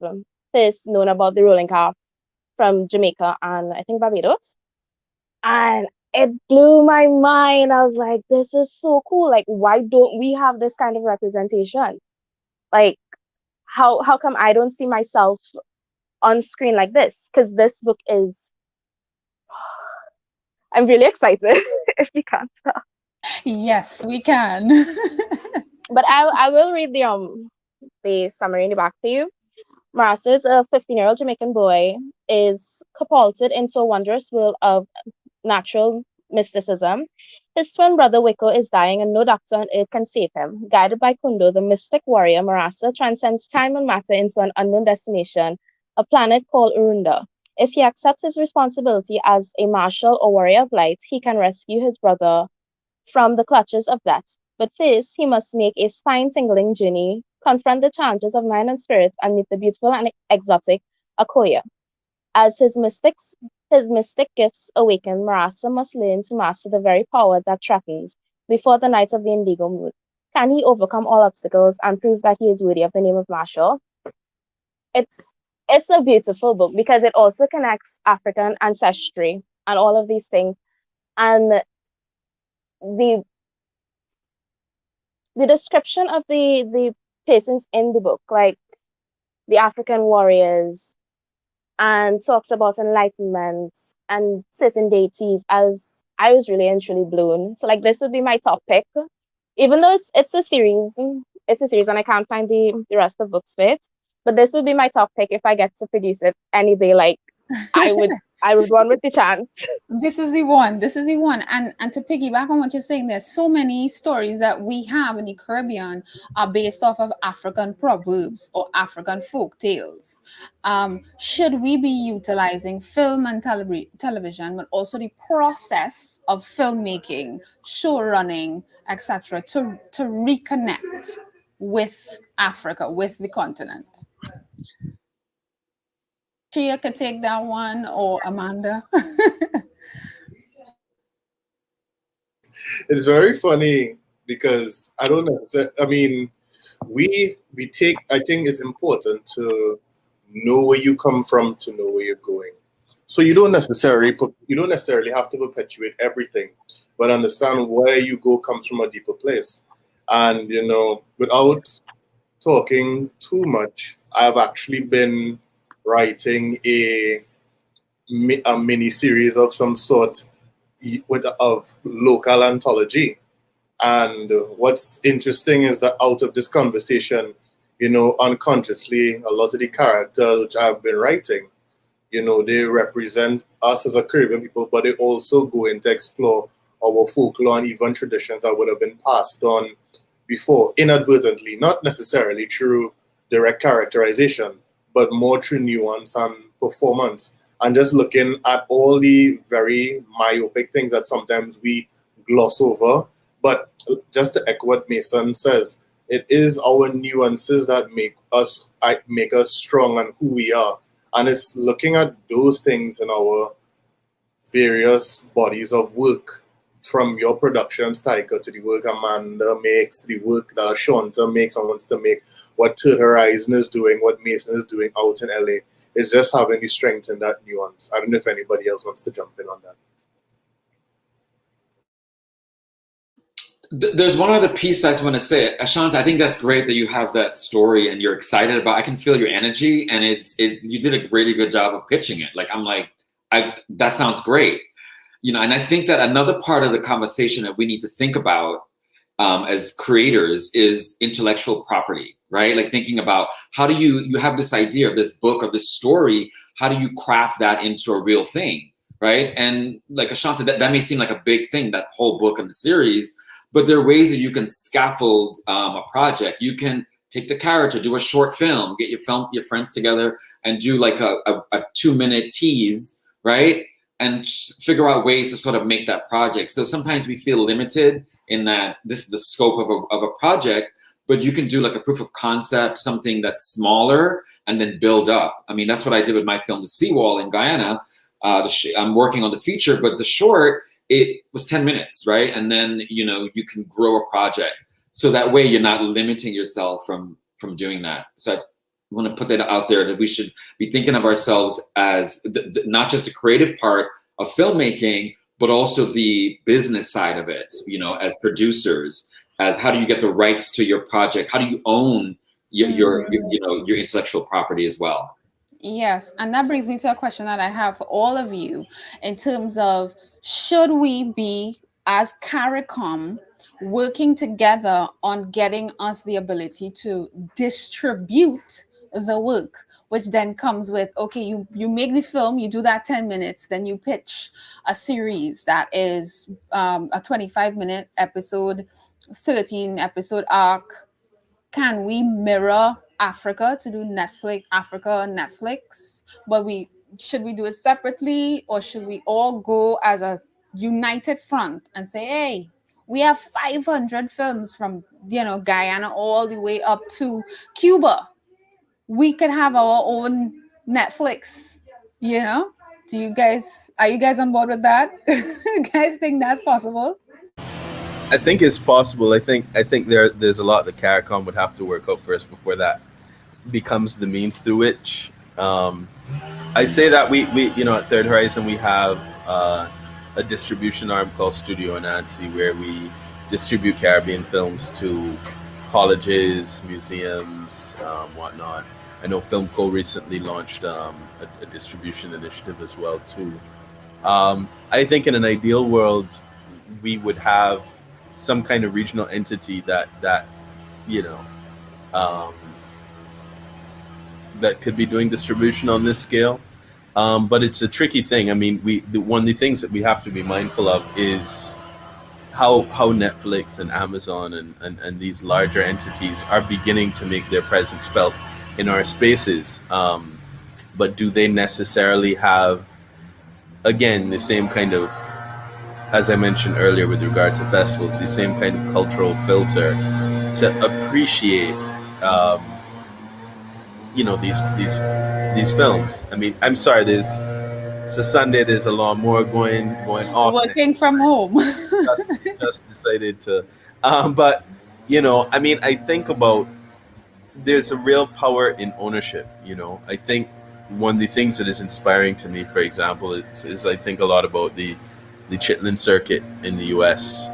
first known about the rolling calf from Jamaica and I think Barbados. And it blew my mind. I was like, this is so cool. Like, why don't we have this kind of representation? Like, how come I don't see myself on screen like this? Because this book is, I'm really excited, if you can't tell. Yes, we can. But I will read the summary in the back for you. Marasa is a 15-year-old Jamaican boy, is catapulted into a wondrous world of natural mysticism. His twin brother Wiko is dying and no doctor on earth can save him. Guided by Kundo, the mystic warrior, Marasa transcends time and matter into an unknown destination, a planet called Urunda. If he accepts his responsibility as a marshal or warrior of light, he can rescue his brother from the clutches of death. But first, he must make a spine-tingling journey, confront the challenges of mind and spirit, and meet the beautiful and exotic Akoya. As his mystic gifts awaken, Marasa must learn to master the very power that threatens before the night of the indigo moon. Can he overcome all obstacles and prove that he is worthy of the name of Marshal? It's a beautiful book because it also connects African ancestry and all of these things. And the description of the persons in the book, like the African warriors, and talks about enlightenment and certain deities, as I was really and truly blown. So like this would be my top pick. Even though it's a series, and I can't find the rest of books for it. But this would be my top pick if I get to produce it any day. Like I would run with the chance. This is the one. This is the one. And to piggyback on what you're saying, there's so many stories that we have in the Caribbean are based off of African proverbs or African folk tales. Should we be utilizing film and television, but also the process of filmmaking, show running, etc., to reconnect with Africa, with the continent? Shea could take that one, or Amanda. It's very funny because I don't know. I mean, we take. I think it's important to know where you come from to know where you're going. So you don't necessarily have to perpetuate everything, but understand where you go comes from a deeper place. And without talking too much, I've actually been writing a mini series of some sort of local anthology. And what's interesting is that out of this conversation, unconsciously, a lot of the characters which I've been writing, they represent us as a Caribbean people, but they also go in to explore our folklore and even traditions that would have been passed on before, inadvertently, not necessarily through direct characterization, but more through nuance and performance. And just looking at all the very myopic things that sometimes we gloss over. But just to echo what Mason says, it is our nuances that make us strong and who we are. And it's looking at those things in our various bodies of work, from your productions, Tyker, to the work Amanda makes, to the work that Ashanta makes and wants to make, what Third Horizon is doing, what Mason is doing out in LA. It's just having the strength in that nuance. I don't know if anybody else wants to jump in on that. There's one other piece I just want to say. Ashanta, I think that's great that you have that story and you're excited about. I can feel your energy, and you did a really good job of pitching it. Like that sounds great, And I think that another part of the conversation that we need to think about as creators is intellectual property, right? Like thinking about how do you have this idea of this book or this story, how do you craft that into a real thing, right? And like Ashanta, that may seem like a big thing, that whole book and the series, but there are ways that you can scaffold a project. You can take the character, do a short film, get your friends together and do like a 2-minute tease, right? And figure out ways to sort of make that project. So sometimes we feel limited in that this is the scope of a project, but you can do like a proof of concept, something that's smaller, and then build up. I mean, that's what I did with my film, The Seawall in Guyana. I'm working on the feature, but the short, it was 10 minutes, right? And then, you can grow a project. So that way you're not limiting yourself from doing that. So want to put that out there, that we should be thinking of ourselves as not just the creative part of filmmaking, but also the business side of it, as producers, as how do you get the rights to your project? How do you own your intellectual property as well? Yes, and that brings me to a question that I have for all of you in terms of, should we be, as CARICOM, working together on getting us the ability to distribute the work, which then comes with, okay, you make the film, you do that 10 minutes, then you pitch a series that is a 25-minute episode, 13 episode arc. Can we mirror Africa to do Netflix? But should we do it separately, or should we all go as a united front and say, hey, we have 500 films from Guyana all the way up to Cuba. We could have our own Netflix. Are you guys on board with that? You guys think that's possible? I think it's possible. I think there's a lot that CARICOM would have to work out first before that becomes the means through which. I say that we at Third Horizon we have a distribution arm called Studio Anansi, where we distribute Caribbean films to colleges, museums, whatnot. I know Filmco recently launched a distribution initiative as well too. I think in an ideal world, we would have some kind of regional entity that that could be doing distribution on this scale. But it's a tricky thing. I mean, one of the things that we have to be mindful of is how Netflix and Amazon and these larger entities are beginning to make their presence felt in our spaces. But do they necessarily have, again, the same kind of, as I mentioned earlier with regard to festivals, the same kind of cultural filter to appreciate these films? I mean, I'm sorry, it's a Sunday, there's a lot more going off. Working from home. just decided to but I mean, I think about, there's a real power in ownership. I think one of the things that is inspiring to me, for example, is I think a lot about the Chitlin circuit in the US,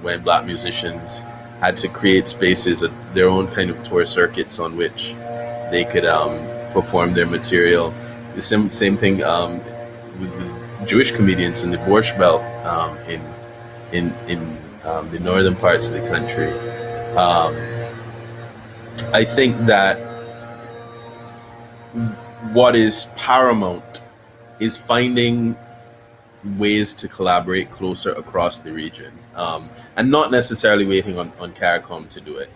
when Black musicians had to create spaces, their own kind of tour circuits on which they could perform their material. The same thing with Jewish comedians in the Borscht Belt, in the northern parts of the country. I think that what is paramount is finding ways to collaborate closer across the region, and not necessarily waiting on CARICOM to do it.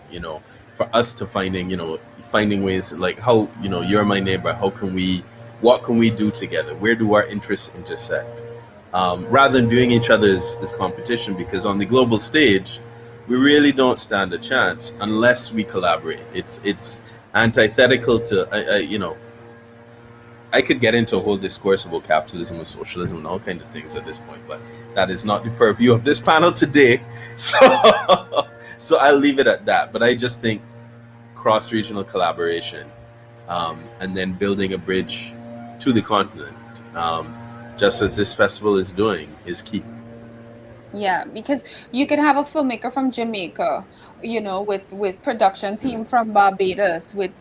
For us to finding ways, like how you're my neighbor. What can we do together? Where do our interests intersect? Rather than viewing each other as competition, because on the global stage, we really don't stand a chance unless we collaborate. It's antithetical to I could get into a whole discourse about capitalism and socialism and all kinds of things at this point, but that is not the purview of this panel today. So I'll leave it at that. But I just think cross-regional collaboration, and then building a bridge to the continent, just as this festival is doing, is key. Yeah, because you could have a filmmaker from Jamaica, with production team from Barbados, with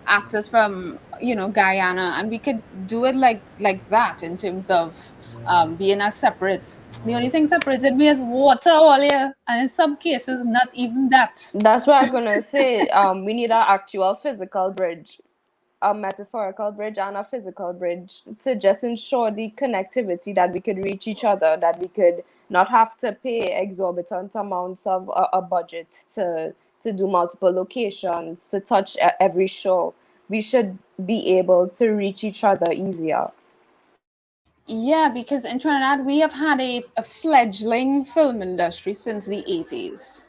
actors from, Guyana, and we could do it like that in terms of being as separate. The only thing separated me is water earlier, and in some cases, not even that. That's what I was gonna say. We need an actual physical bridge, a metaphorical bridge and a physical bridge, to just ensure the connectivity, that we could reach each other, that we could not have to pay exorbitant amounts of a budget to do multiple locations, to touch every show. We should be able to reach each other easier. Yeah, because in Trinidad, we have had a fledgling film industry since the 80s.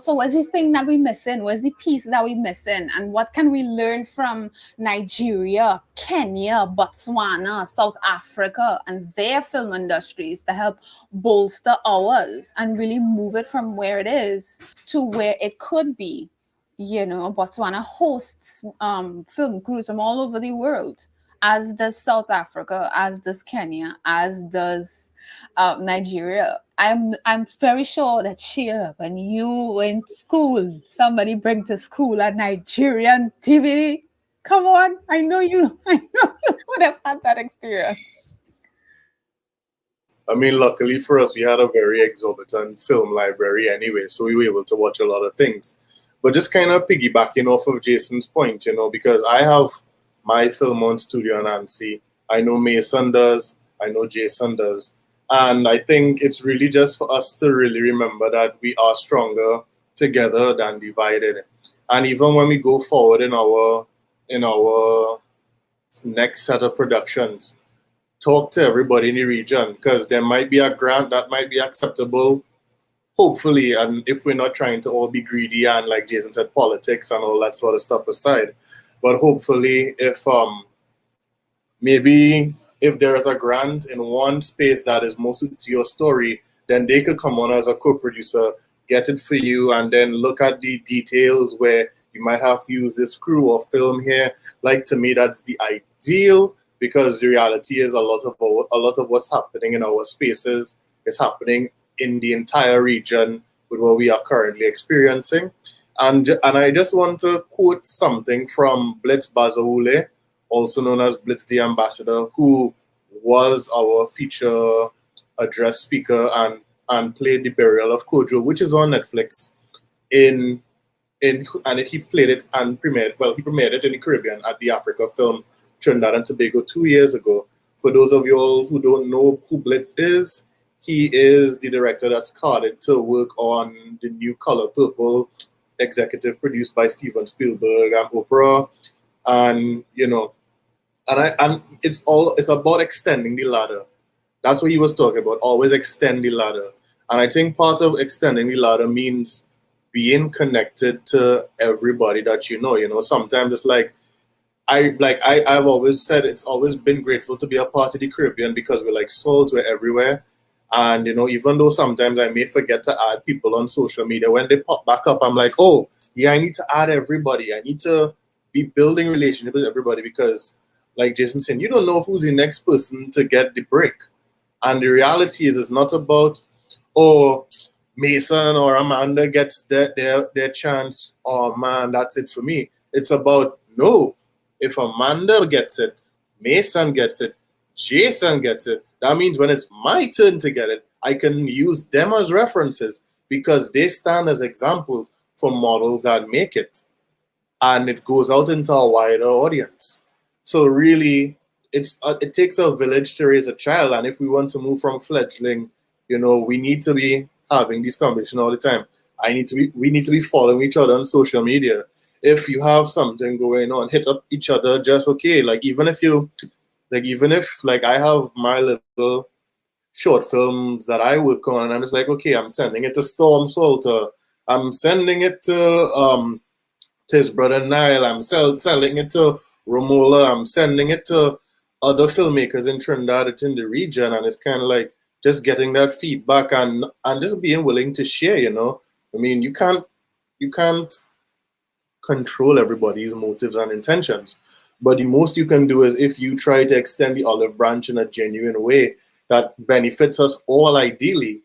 So what's the thing that we're missing? What's the piece that we're missing? And what can we learn from Nigeria, Kenya, Botswana, South Africa, and their film industries to help bolster ours and really move it from where it is to where it could be? Botswana hosts film crews from all over the world, as does South Africa, as does Kenya, as does Nigeria. I'm very sure that Shea, when you were in school, somebody bring to school a Nigerian TV. Come on, I know you would have had that experience. I mean, luckily for us, we had a very exorbitant film library anyway, so we were able to watch a lot of things. But just kind of piggybacking off of Jason's point, because I have my film on Studio Nancy. I know Mason does. I know Jason does. And I think it's really just for us to really remember that we are stronger together than divided. And even when we go forward in our next set of productions, talk to everybody in the region, because there might be a grant that might be acceptable, hopefully, and if we're not trying to all be greedy and, like Jason said, politics and all that sort of stuff aside, but hopefully if maybe if there is a grant in one space that is most to your story, then they could come on as a co-producer, get it for you, and then look at the details where you might have to use this crew or film here. Like, to me, that's the ideal, because the reality is a lot of what's happening in our spaces is happening in the entire region with what we are currently experiencing. And I just want to quote something from Blitz Bazaule, also known as Blitz the Ambassador, who was our feature address speaker and played the burial of Kojo, which is on Netflix. He played it and he premiered it in the Caribbean at the Africa Film Trinidad and Tobago 2 years ago. For those of you all who don't know who Blitz is, he is the director that's carded to work on the new Color Purple, executive produced by Steven Spielberg and Oprah. And it's about extending the ladder. That's what he was talking about. Always extend the ladder. And I think part of extending the ladder means being connected to everybody that you know. Sometimes it's like I've always said, it's always been grateful to be a part of the Caribbean, because we're like salt, we're everywhere. And even though sometimes I may forget to add people on social media, when they pop back up, I'm like, oh yeah, I need to add everybody. I need to be building relationships with everybody, because, like Jason said, you don't know who's the next person to get the break. And the reality is, it's not about, oh, Mason or Amanda gets their chance. Oh man, that's it for me. It's about, no, if Amanda gets it, Mason gets it, Jason gets it, that means when it's my turn to get it, I can use them as references, because they stand as examples for models that make it. And it goes out into a wider audience. So really, it takes a village to raise a child. And if we want to move from fledgling, we need to be having this conversation all the time. We need to be following each other on social media. If you have something going on, hit up each other. Just okay. Even if I have my little short films that I work on, and I'm just like, okay, I'm sending it to Storm Salter. I'm sending it to his brother Nile. I'm selling it to Romola. I'm sending it to other filmmakers in Trinidad. It's in the region, and it's kind of like just getting that feedback and just being willing to share. I mean, you can't control everybody's motives and intentions, but the most you can do is, if you try to extend the olive branch in a genuine way that benefits us all, ideally,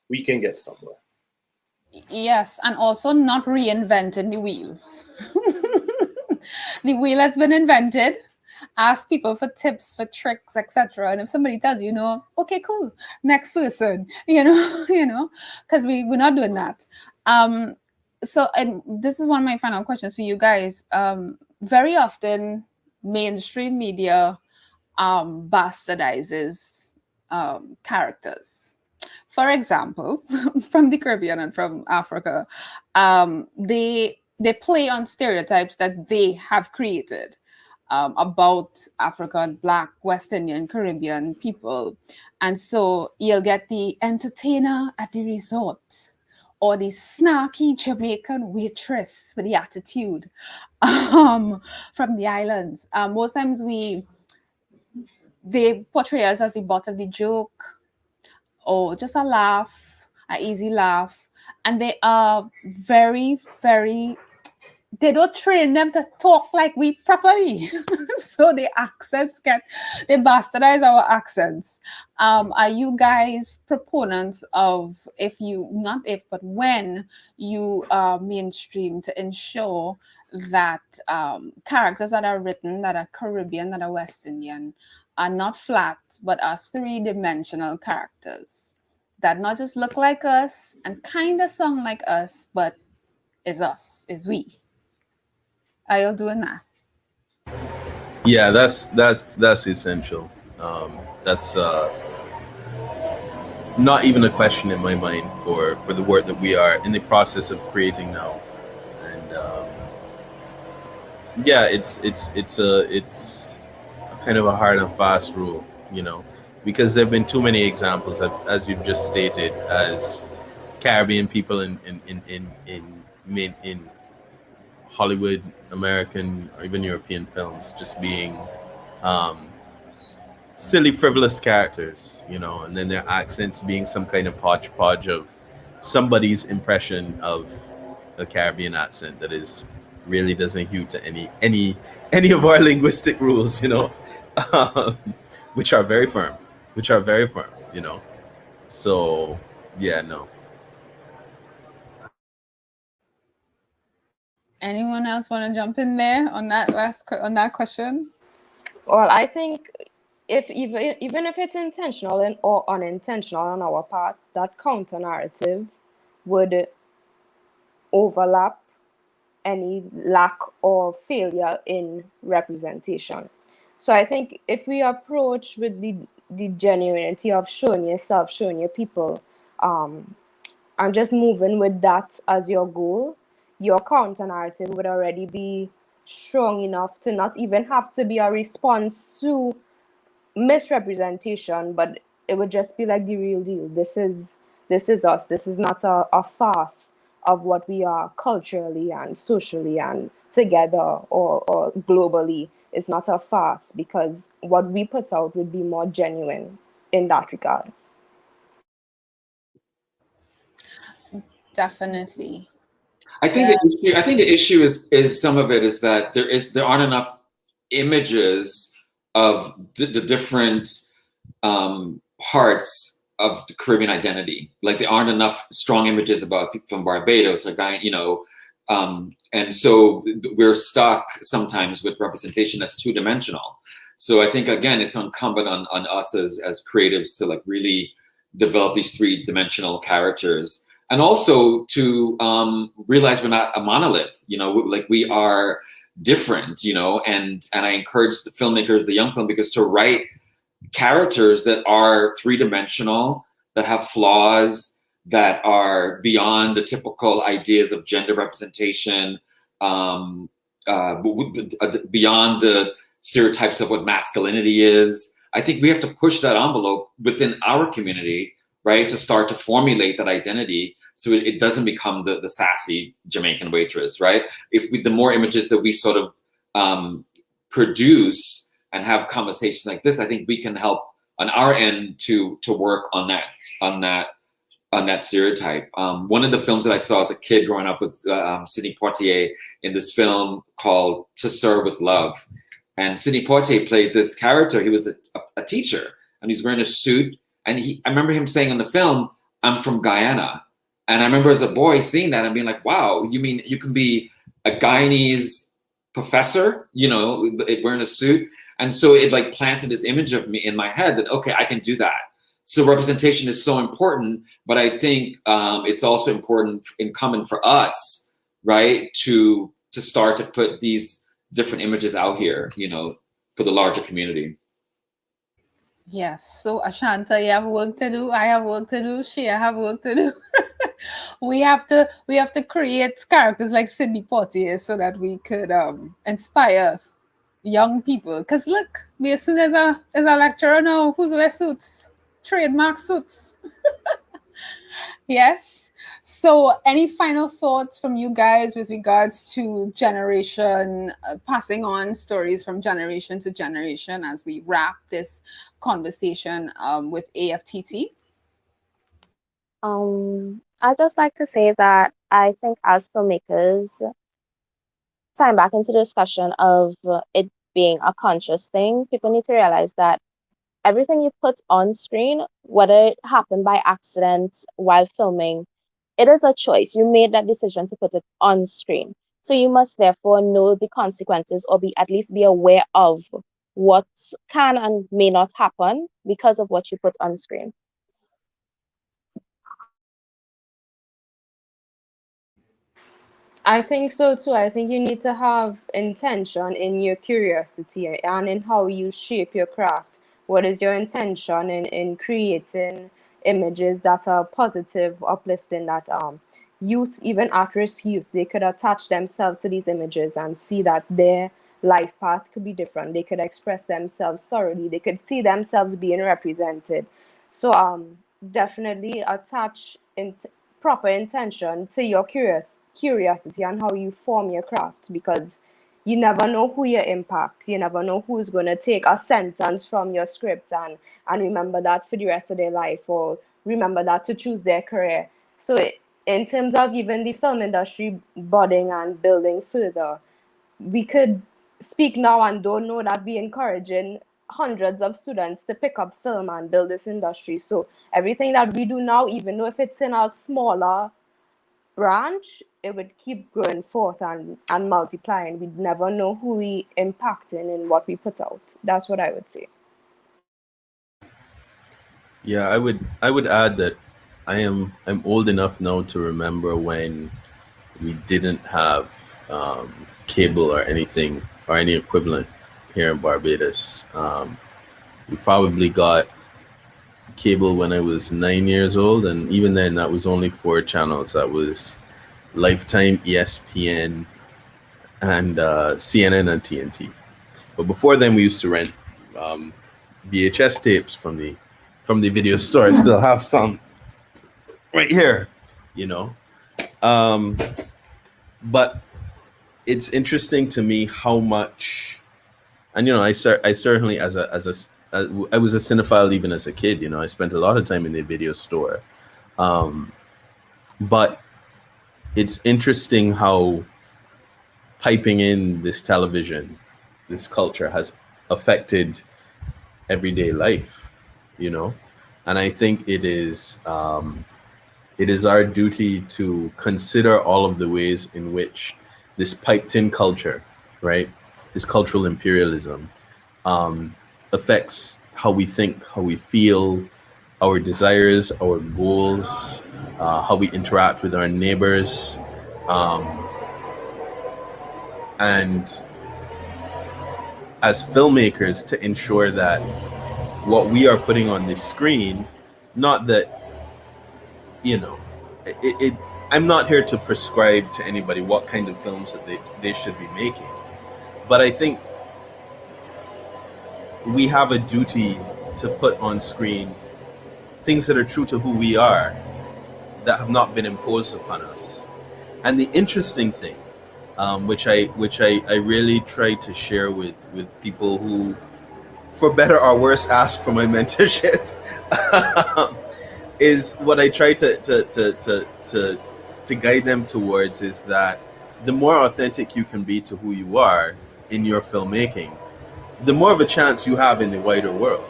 we can get somewhere. Yes, and also not reinventing the wheel. The wheel has been invented. Ask people for tips, for tricks, etc. And if somebody tells you, okay, cool, next person, because we're not doing that. So, and this is one of my final questions for you guys. Very often, mainstream media bastardizes characters. For example, from the Caribbean and from Africa, they play on stereotypes that they have created about African, Black, West Indian, Caribbean people. And so you'll get the entertainer at the resort, or the snarky Jamaican waitress with the attitude from the islands. Most times they portray us as the butt of the joke, or just a laugh, an easy laugh. And they are very, very they don't train them to talk like we properly. So the accents they bastardize our accents. Are you guys proponents of, but when you mainstream, to ensure that characters that are written, that are Caribbean, that are West Indian, are not flat, but are three-dimensional characters that not just look like us and kind of sound like us, but is us, is we? Are you doing that? Yeah, that's essential. That's not even a question in my mind for the work that we are in the process of creating now. And yeah, it's a kind of a hard and fast rule, because there have been too many examples, as you've just stated, as Caribbean people in Hollywood, American, or even European films just being silly, frivolous characters, and then their accents being some kind of hodgepodge of somebody's impression of a Caribbean accent that is really doesn't hew to any of our linguistic rules, um, which are very firm, So yeah, no. Anyone else want to jump in there on that question? Well, I think if even if it's intentional or unintentional on our part, that counter narrative would overlap any lack or failure in representation. So I think if we approach with the genuinity of showing yourself, showing your people, and just moving with that as your goal, your counter narrative would already be strong enough to not even have to be a response to misrepresentation, but it would just be like the real deal. This is us. This is not a farce of what we are culturally and socially and together or globally. It's not a farce, because what we put out would be more genuine in that regard. Definitely. I think the issue is some of it is that there aren't enough images of the different parts of the Caribbean identity. Like there aren't enough strong images about people from Barbados or and so we're stuck sometimes with representation that's two-dimensional. So I think again, it's incumbent on us as creatives to like really develop these three-dimensional characters. And also to realize we're not a monolith, like we are different, and I encourage the filmmakers, the young filmmakers, to write characters that are three-dimensional, that have flaws, that are beyond the typical ideas of gender representation, beyond the stereotypes of what masculinity is. I think we have to push that envelope within our community, right, to start to formulate that identity, so it doesn't become the sassy Jamaican waitress, right? The more images that we sort of produce and have conversations like this, I think we can help on our end to work on that stereotype. One of the films that I saw as a kid growing up was Sidney Poitier in this film called To Serve with Love, and Sidney Poitier played this character. He was a teacher, and he's wearing a suit. And I remember him saying in the film, "I'm from Guyana." And I remember as a boy seeing that and being like, wow, you mean you can be a Guyanese professor, wearing a suit? And so it like planted this image of me in my head that, okay, I can do that. So representation is so important, but I think it's also incumbent for us, right, to start to put these different images out here, for the larger community. Yes. So Ashanta, you have work to do. I have work to do. Shea, I have work to do. we have to create characters like Sidney Poitier so that we could inspire young people. Because look, Mason is a lecturer now who's wear suits, trademark suits. Yes. So any final thoughts from you guys with regards to generation, passing on stories from generation to generation as we wrap this conversation with AFTT? I just like to say that I think as filmmakers, tying back into the discussion of it being a conscious thing, people need to realize that everything you put on screen, whether it happened by accident while filming, it is a choice. You made that decision to put it on screen. So you must therefore know the consequences or be at least be aware of what can and may not happen because of what you put on screen. I think so too. I think you need to have intention in your curiosity and in how you shape your craft. What is your intention in creating images that are positive, uplifting, that youth, even at-risk youth, they could attach themselves to these images and see that their life path could be different. They could express themselves thoroughly. They could see themselves being represented. So definitely attach proper intention to your curiosity and how you form your craft, because you never know who you impact. You never know who's going to take a sentence from your script and remember that for the rest of their life, or remember that to choose their career. So in terms of even the film industry budding and building further, we could speak now and don't know that we encouraging hundreds of students to pick up film and build this industry. So everything that we do now, even though if it's in a smaller branch, it would keep growing forth and multiplying. We'd never know who we impacting in what we put out. That's what I would say. Yeah, I would add that I'm old enough now to remember when we didn't have cable or anything or any equivalent here in Barbados. We probably got cable when I was 9 years old, and even then, that was only 4 channels. That was Lifetime, ESPN, and CNN and TNT. But before then, we used to rent VHS tapes from the video store. I still have some right here, you know. But it's interesting to me how much, and I certainly I was a cinephile even as a kid. I spent a lot of time in the video store, but it's interesting how piping in this television, this culture has affected everyday life, and I think it is our duty to consider all of the ways in which this piped in culture, right, this cultural imperialism, affects how we think, how we feel, our desires, our goals, how we interact with our neighbors, and as filmmakers, to ensure that what we are putting on the screen, not that, I'm not here to prescribe to anybody what kind of films that they should be making, but I think we have a duty to put on screen things that are true to who we are, that have not been imposed upon us. And the interesting thing, which I really try to share with people who, for better or worse, ask for my mentorship, is what I try to guide them towards is that the more authentic you can be to who you are in your filmmaking, the more of a chance you have in the wider world,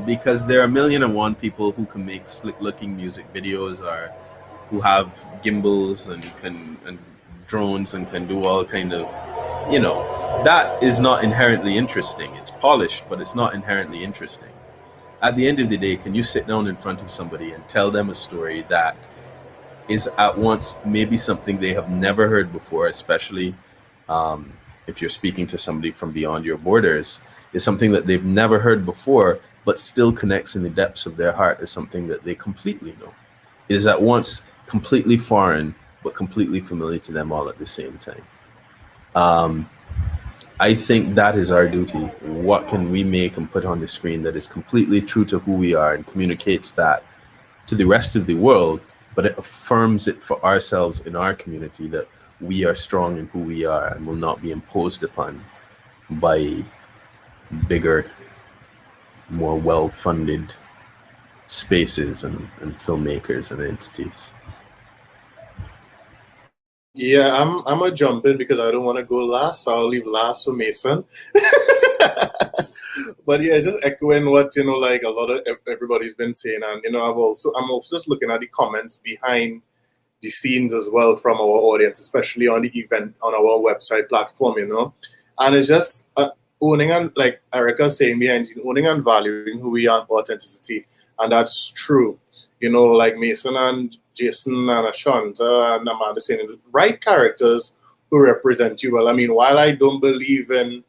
because there are 1,000,001 people who can make slick looking music videos, or who have gimbals and drones and can do all kind of, that is not inherently interesting. It's polished, but it's not inherently interesting. At the end of the day, can you sit down in front of somebody and tell them a story that is at once maybe something they have never heard before, especially if you're speaking to somebody from beyond your borders, is something that they've never heard before, but still connects in the depths of their heart as something that they completely know. It is at once completely foreign, but completely familiar to them all at the same time. I think that is our duty. What can we make and put on the screen that is completely true to who we are and communicates that to the rest of the world, but it affirms it for ourselves in our community, that we are strong in who we are and will not be imposed upon by bigger, more well-funded spaces and filmmakers and entities. Yeah, I'm gonna jump in because I don't want to go last, so I'll leave last for Mason. But yeah, just echoing what like a lot of everybody's been saying, and I'm also just looking at the comments behind the scenes as well from our audience, especially on the event on our website platform, and it's just owning and like Erica saying behind the scene, owning and valuing who we are, and authenticity, and that's true. Like Mason and Jason and Ashanta and Amanda saying, right characters who represent you well. I mean, while I don't believe in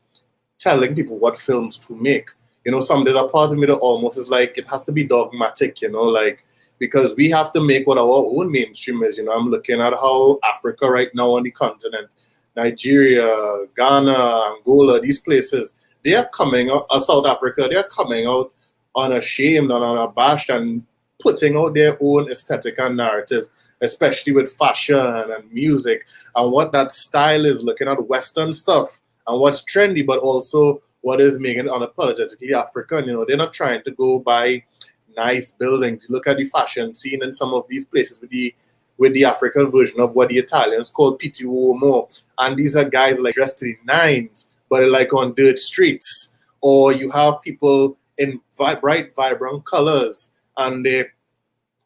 telling people what films to make. There's a part of me that almost is like it has to be dogmatic, like because we have to make what our own mainstream is. I'm looking at how Africa right now on the continent, Nigeria, Ghana, Angola, these places, they are coming out, South Africa, they are coming out unashamed and unabashed and putting out their own aesthetic and narratives, especially with fashion and music and what that style is, looking at Western stuff and what's trendy, but also what is making it unapologetically African. They're not trying to go buy nice buildings. You look at the fashion scene in some of these places with the African version of what the Italians call Pitti Uomo. And these are guys like dressed to the nines, but they're like on dirt streets. Or you have people in bright, vibrant colors, and they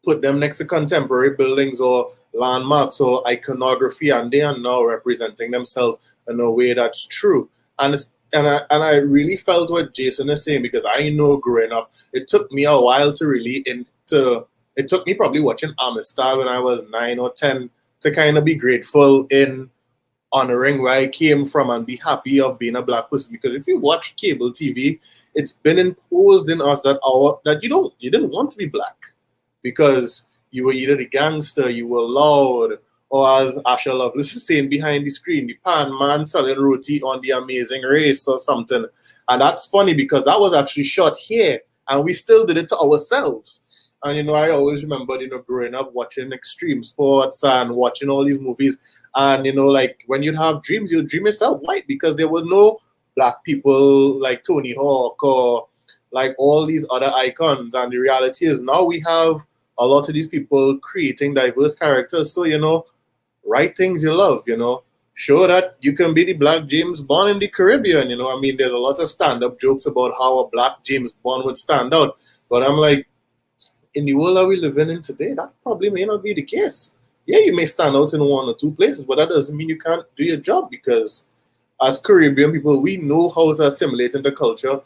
put them next to contemporary buildings or landmarks or iconography, and they are now representing themselves in a way that's true. And I really felt what Jason is saying, because I know growing up, it took me a while to really it took me probably watching Amistad when I was 9 or 10 to kind of be grateful in honoring where I came from and be happy of being a black person. Because if you watch cable TV, it's been imposed in us that you didn't want to be black because you were either the gangster, you were loud, or as Asha Lovelace is saying behind the screen, the pan man selling roti on The Amazing Race or something. And that's funny because that was actually shot here and we still did it to ourselves. And I always remember, growing up watching extreme sports and watching all these movies. And like when you'd have dreams, you'd dream yourself white because there were no black people like Tony Hawk or like all these other icons. And the reality is now we have a lot of these people creating diverse characters. So, write things you love, show that you can be the black James Bond in the Caribbean. I mean, there's a lot of stand-up jokes about how a black James Bond would stand out. But I'm like, in the world that we living in today, that probably may not be the case. Yeah, you may stand out in one or two places, but that doesn't mean you can't do your job, because as Caribbean people, we know how to assimilate into culture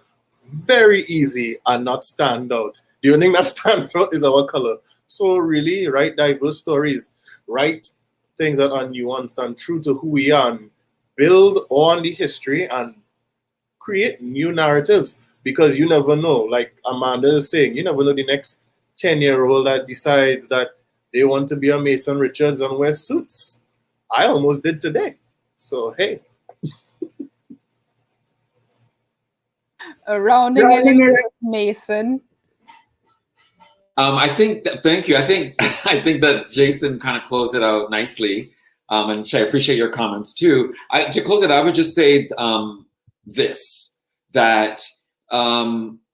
very easy and not stand out. The only thing that stands out is our color. So really, write diverse stories, write things that are nuanced and true to who we are, and build on the history and create new narratives, because you never know. Like Amanda is saying, you never know the next 10-year-old that decides that they want to be a Mason Richards and wear suits. I almost did today. So, hey. Rounding it, Mason. I think. Thank you. I think that Jason kind of closed it out nicely. And Shea, I appreciate your comments too. To close it, I would just say that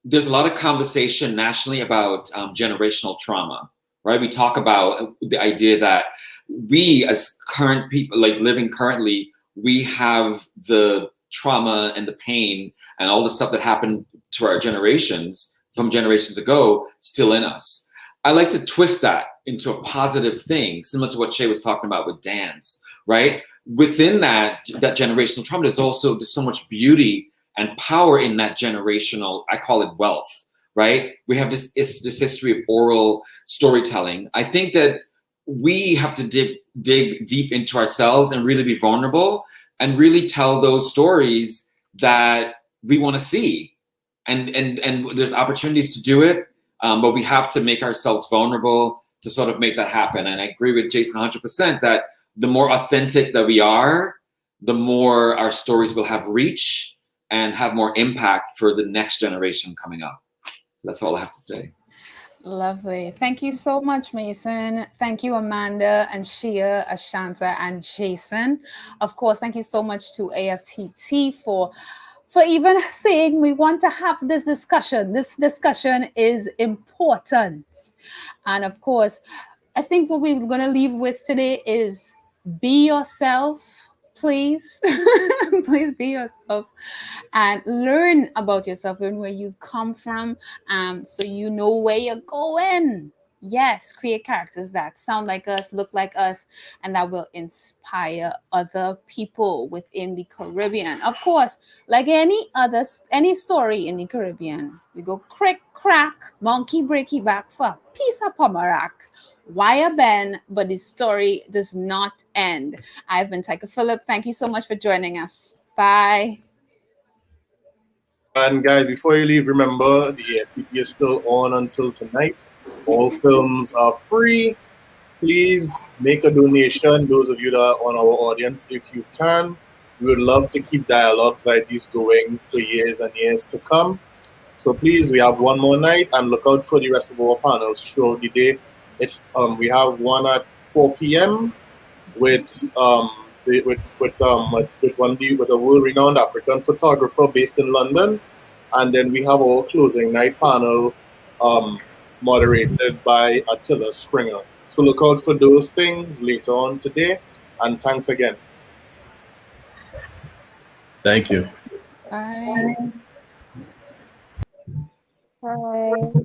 there's a lot of conversation nationally about generational trauma, right? We talk about the idea that we, as current people, like living currently, we have the trauma and the pain and all the stuff that happened to our generations from generations ago still in us. I like to twist that into a positive thing, similar to what Shea was talking about with dance, right? Within that generational trauma, there's so much beauty and power in that generational, I call it wealth, right? We have this history of oral storytelling. I think that we have to dig deep into ourselves and really be vulnerable and really tell those stories that we want to see. And there's opportunities to do it, but we have to make ourselves vulnerable to sort of make that happen. And I agree with Jason 100% that the more authentic that we are, the more our stories will have reach and have more impact for the next generation coming up. So that's all I have to say. Lovely. Thank you so much, Mason. Thank you, Amanda and Shea, Ashanta, and Jason. Of course, thank you so much to AFTT for even saying we want to have this discussion. This discussion is important. And of course, I think what we're going to leave with today is Be yourself, please. Please be yourself and learn about yourself, learn where you've come from, so you know where you're going. Yes, create characters that sound like us, look like us, and that will inspire other people within the Caribbean. Of course, like any story in the Caribbean, we go crick crack, monkey breaky back for a piece of pomerac. Wire Ben, but the story does not end. I've been Tyker Phillip. Thank you so much for joining us. Bye. And guys, before you leave, remember the AFTT is still on until tonight. All films are free. Please make a donation, those of you that are on our audience, if you can. We would love to keep dialogues like these going for years and years to come. So please, we have one more night, and look out for the rest of our panels throughout the day. It's we have one at 4 p.m. with with a world-renowned African photographer based in London, and then we have our closing night panel, moderated by Attila Springer. So look out for those things later on today, and thanks again. Thank you. Bye. Bye.